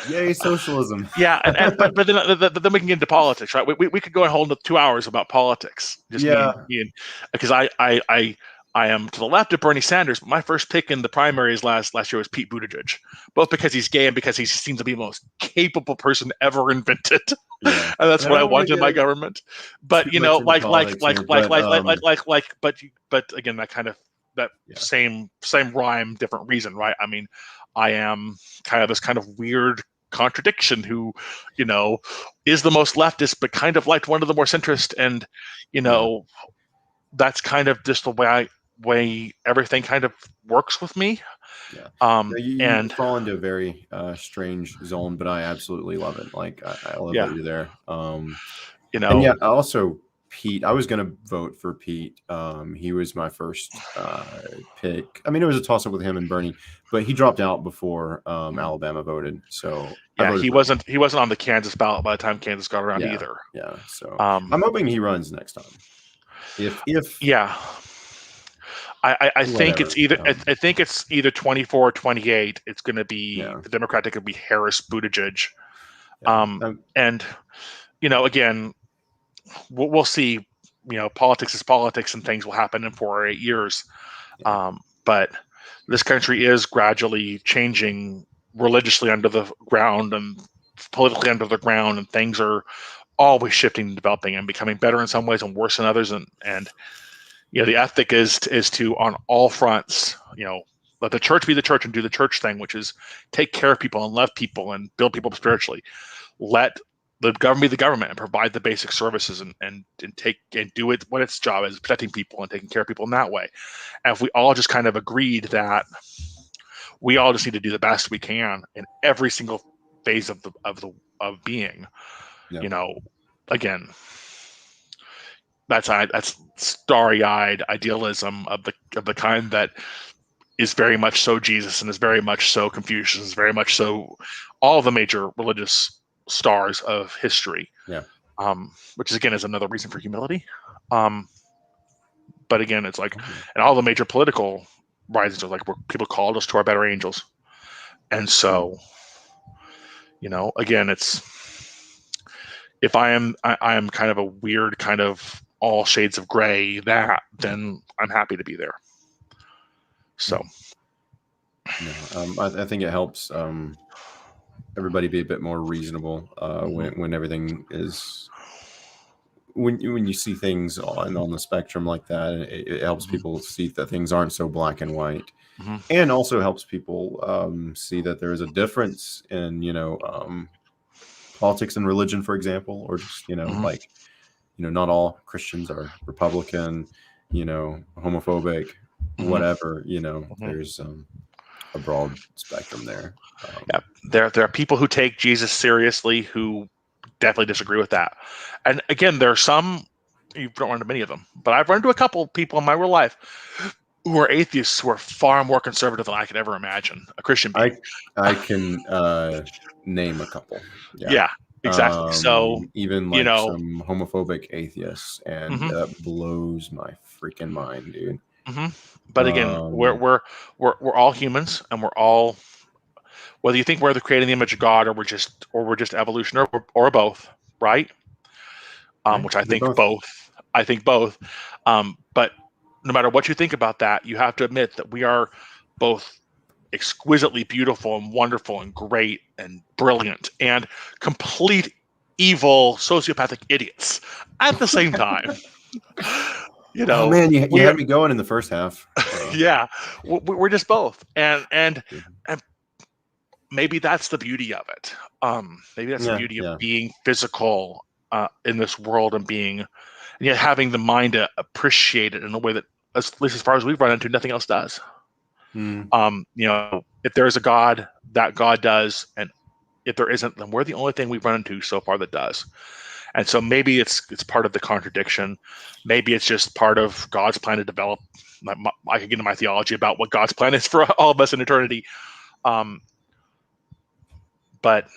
Yay, socialism. Yeah, but then we can get into politics, right? We could go and hold 2 hours about politics. Just me, because I am to the left of Bernie Sanders, but my first pick in the primaries last year was Pete Buttigieg, both because he's gay and because he seems to be the most capable person ever invented. Yeah, and that's what I want in my government. But but again, that kind of same rhyme, different reason, right? I mean, I am kind of this kind of weird contradiction who, is the most leftist, but kind of like one of the more centrist. And, that's kind of just the way everything kind of works with me. You fall into a very strange zone, but I absolutely love it. Like I love that you're there. And also Pete, I was going to vote for Pete. He was my first pick. I mean, it was a toss up with him and Bernie, but he dropped out before Alabama voted. So he wasn't on the Kansas ballot by the time Kansas got around either. Yeah. So I'm hoping he runs next time. I think it's either I think it's either 24 or 28. It's going to be the Democratic would be Harris Buttigieg. And again, we'll see. Politics is politics, and things will happen in 4 or 8 years. But this country is gradually changing religiously under the ground and politically under the ground, and things are always shifting and developing and becoming better in some ways and worse in others. And the ethic is to on all fronts, let the church be the church and do the church thing, which is take care of people and love people and build people up spiritually. Let the government be the government and provide the basic services and take and do it what its job is, protecting people and taking care of people in that way. And if we all just kind of agreed that we all just need to do the best we can in every single phase of being, again, that's starry-eyed idealism of the kind that is very much so Jesus and is very much so Confucius, is very much so all the major religious stars of history. Which is again is another reason for humility. But again, it's like, and all the major political risings are like where people called us to our better angels. And so, again, it's, if I am kind of a weird kind of all shades of gray, then I'm happy to be there. So, I think it helps everybody be a bit more reasonable when everything is when you see things on the spectrum like that, it helps Mm-hmm. people see that things aren't so black and white, Mm-hmm. and also helps people see that there is a difference in politics and religion, for example, or just Mm-hmm. like not all Christians are Republican, homophobic, Mm-hmm. whatever. Mm-hmm. There's a broad spectrum there. Yeah, there are people who take Jesus seriously who definitely disagree with that. And again, there are some, you don't run into many of them, but I've run into a couple people in my real life who are atheists who are far more conservative than I could ever imagine a Christian being. I can name a couple. Yeah. Yeah, exactly. So, Even you like know, some homophobic atheists, and mhm, that blows my freaking mind, dude. mhm. But again, we're Um, we're we're all humans, and we're all, whether you think we're the created in the image of God, or we're just evolution, or both, right? right? Which I Could be think both. both. I think both. But no matter what you think about that, you have to admit that we are both exquisitely beautiful and wonderful and great and brilliant and complete evil sociopathic idiots at the same time. You Oh know, man, you we're had me going in the first half. yeah, we're just both, Yeah, and maybe that's the beauty of it. Maybe that's the yeah, beauty of yeah. being physical in this world, and being, and yet having the mind to appreciate it in a way that, at least as far as we've run into, nothing else does. Mm, If there is a God, that God does, and if there isn't, then we're the only thing we've run into so far that does. And so maybe it's part of the contradiction. Maybe it's just part of God's plan to develop. I could get into my theology about what God's plan is for all of us in eternity. Um, but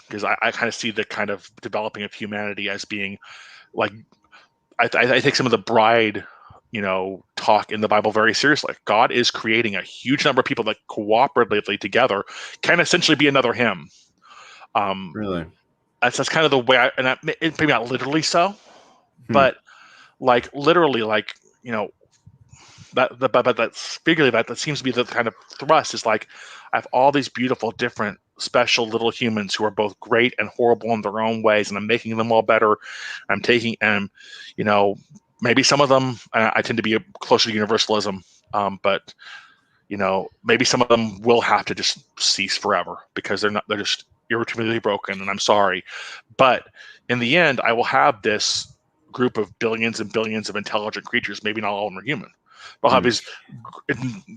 because I kind of see the kind of developing of humanity as being like, I take some of the bride, talk in the Bible very seriously. God is creating a huge number of people that cooperatively together can essentially be another him. Um, really? that's kind of the way maybe not literally so, Hmm. but like literally, like, but that's figuratively, that seems to be the kind of thrust, is like, I have all these beautiful, different, special little humans who are both great and horrible in their own ways, and I'm making them all better. I'm taking, and you know, maybe some of them, I tend to be closer to universalism, but maybe some of them will have to just cease forever because they're just irretrievably broken, and I'm sorry. But in the end, I will have this group of billions and billions of intelligent creatures. Maybe not all of them are human. I'll have Hmm.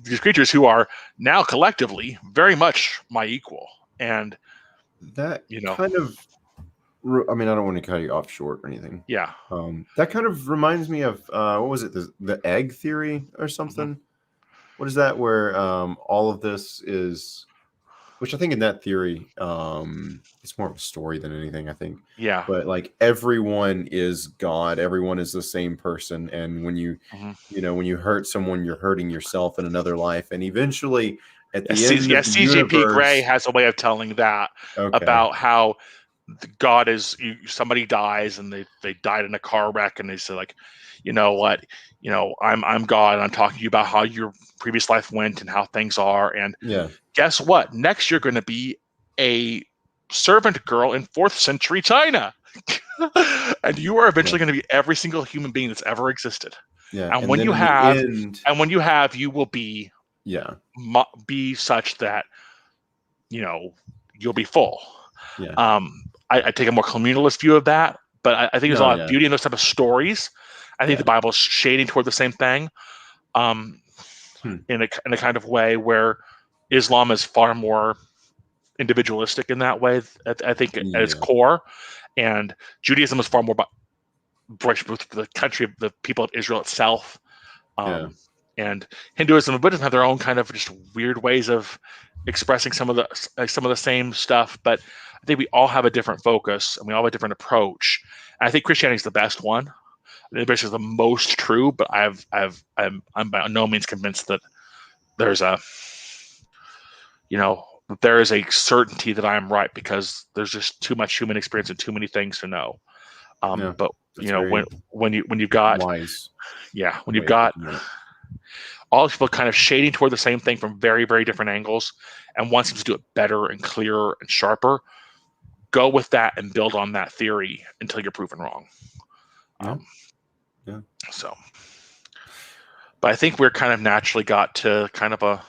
these creatures who are now collectively very much my equal. And, That you know, kind of, I mean, I don't want to cut you off short or anything. yeah. That kind of reminds me of what was it, the egg theory or Hmm. something? What is that? Where all of this is, which I think in that theory, it's more of a story than anything, I think. Yeah. But like everyone is God, everyone is the same person, and Hmm. when you hurt someone, you're hurting yourself in another life, and eventually, at Yeah, the end of the CGP Grey universe, has a way of telling that, okay, about how God is, somebody dies and they died in a car wreck, and they say, like, you know what, I'm God, and I'm talking to you about how your previous life went and how things are, and yeah, guess what? Next you're going to be a servant girl in 4th century China. And you are yeah, eventually going to be every single human being that's ever existed. yeah, And and when then you in the have, end, you will be yeah, such that, you know, you'll be full. yeah, I take a more communalist view of that, but I think there's a no, lot of yeah, beauty in those type of stories. I think yeah, the Bible's shading toward the same thing, um, hmm, in a kind of way where Islam is far more individualistic in that way. I think at its yeah, core, and Judaism is far more about with the country of the people of Israel itself. yeah, Um, and Hinduism and Buddhism have their own kind of just weird ways of expressing some of the same stuff, but I think we all have a different focus and we all have a different approach. And I think Christianity is the best one. I think this is the most true, but I'm by no means convinced that there's a there is a certainty that I am right, because there's just too much human experience and too many things to know. yeah. But That's when very you've got, wise when you've way of got looking at it. all these people kind of shading toward the same thing from very, very different angles, and one seems to do it better and clearer and sharper, go with that and build on that theory until you're proven wrong. Yeah. Yeah. So, but I think we're kind of naturally got to kind of a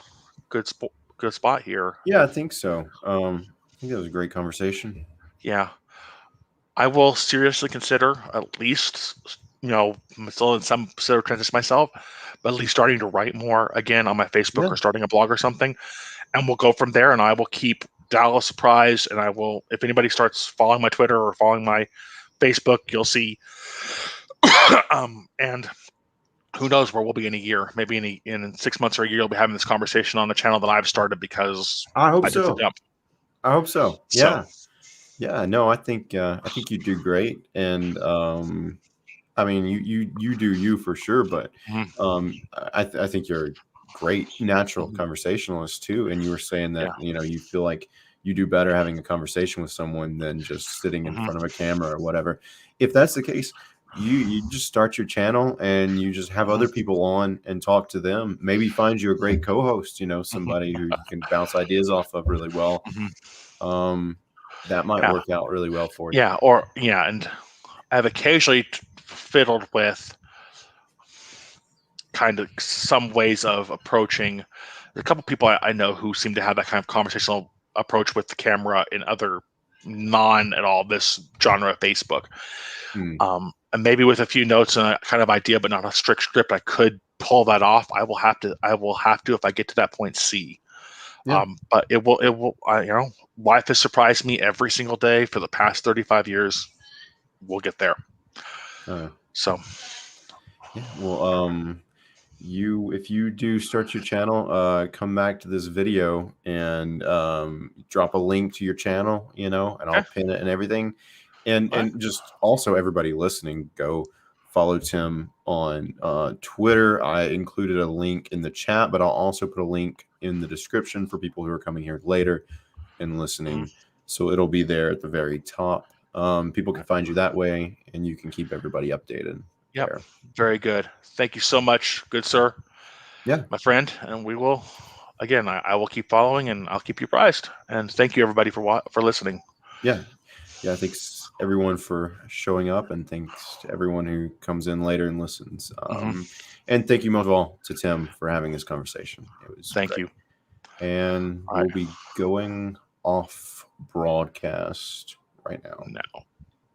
good spot here. Yeah, I think so. I think that was a great conversation. Yeah, I will seriously consider at least, I'm still in some sort of transition myself, but at least starting to write more again on my Facebook Yeah. or starting a blog or something, and we'll go from there. And I will keep Dallas apprised, and I will, if anybody starts following my Twitter or following my Facebook, you'll see. And who knows where we'll be in a year? Maybe in 6 months or a year, you'll be having this conversation on the channel that I've started because I hope I did the so. jump. I hope so. So, Yeah. Yeah. No, I think you do great. And I mean, you do you for sure, but mhm, I think you're a great natural mhm, conversationalist too. And you were saying yeah, that, you feel like you do better having a conversation with someone than just sitting in mhm, front of a camera or whatever. If that's the case, you just start your channel and you just have mhm, other people on and talk to them. Maybe find you a mhm, great co-host, mhm, somebody who you can bounce ideas off of really well. mhm. Um, that might Yeah, work out really well for you. yeah, and I've occasionally fiddled with kind of some ways of approaching. A couple people I know who seem to have that kind of conversational approach with the camera in other non at all this genre of Facebook. Hmm. And maybe with a few notes and a kind of idea, but not a strict script, I could pull that off. I will have to. I will have to if I get to that point. See, Yeah. but it will. It will. Life has surprised me every single day for the past 35 years. We'll get there. Uh, So, yeah. Well, if you do start your channel, come back to this video and drop a link to your channel, and I'll okay. pin it and everything. And All right. and just also everybody listening, go follow Tim on Twitter. I included a link in the chat, but I'll also put a link in the description for people who are coming here later and Mhm. listening. So it'll be there at the very top. People can find you that way, and you can keep everybody updated Yep. there. Very good. Thank you so much, good sir, Yeah. my friend. And we will, again, I will keep following and I'll keep you apprised. And thank you, everybody, for listening. Yeah. Yeah. Thanks everyone for showing up, and thanks to everyone who comes in later and listens. Hmm. And thank you most of all to Tim for having this conversation. It was Thank great. you. And All right. we'll be going off broadcast right now. Now.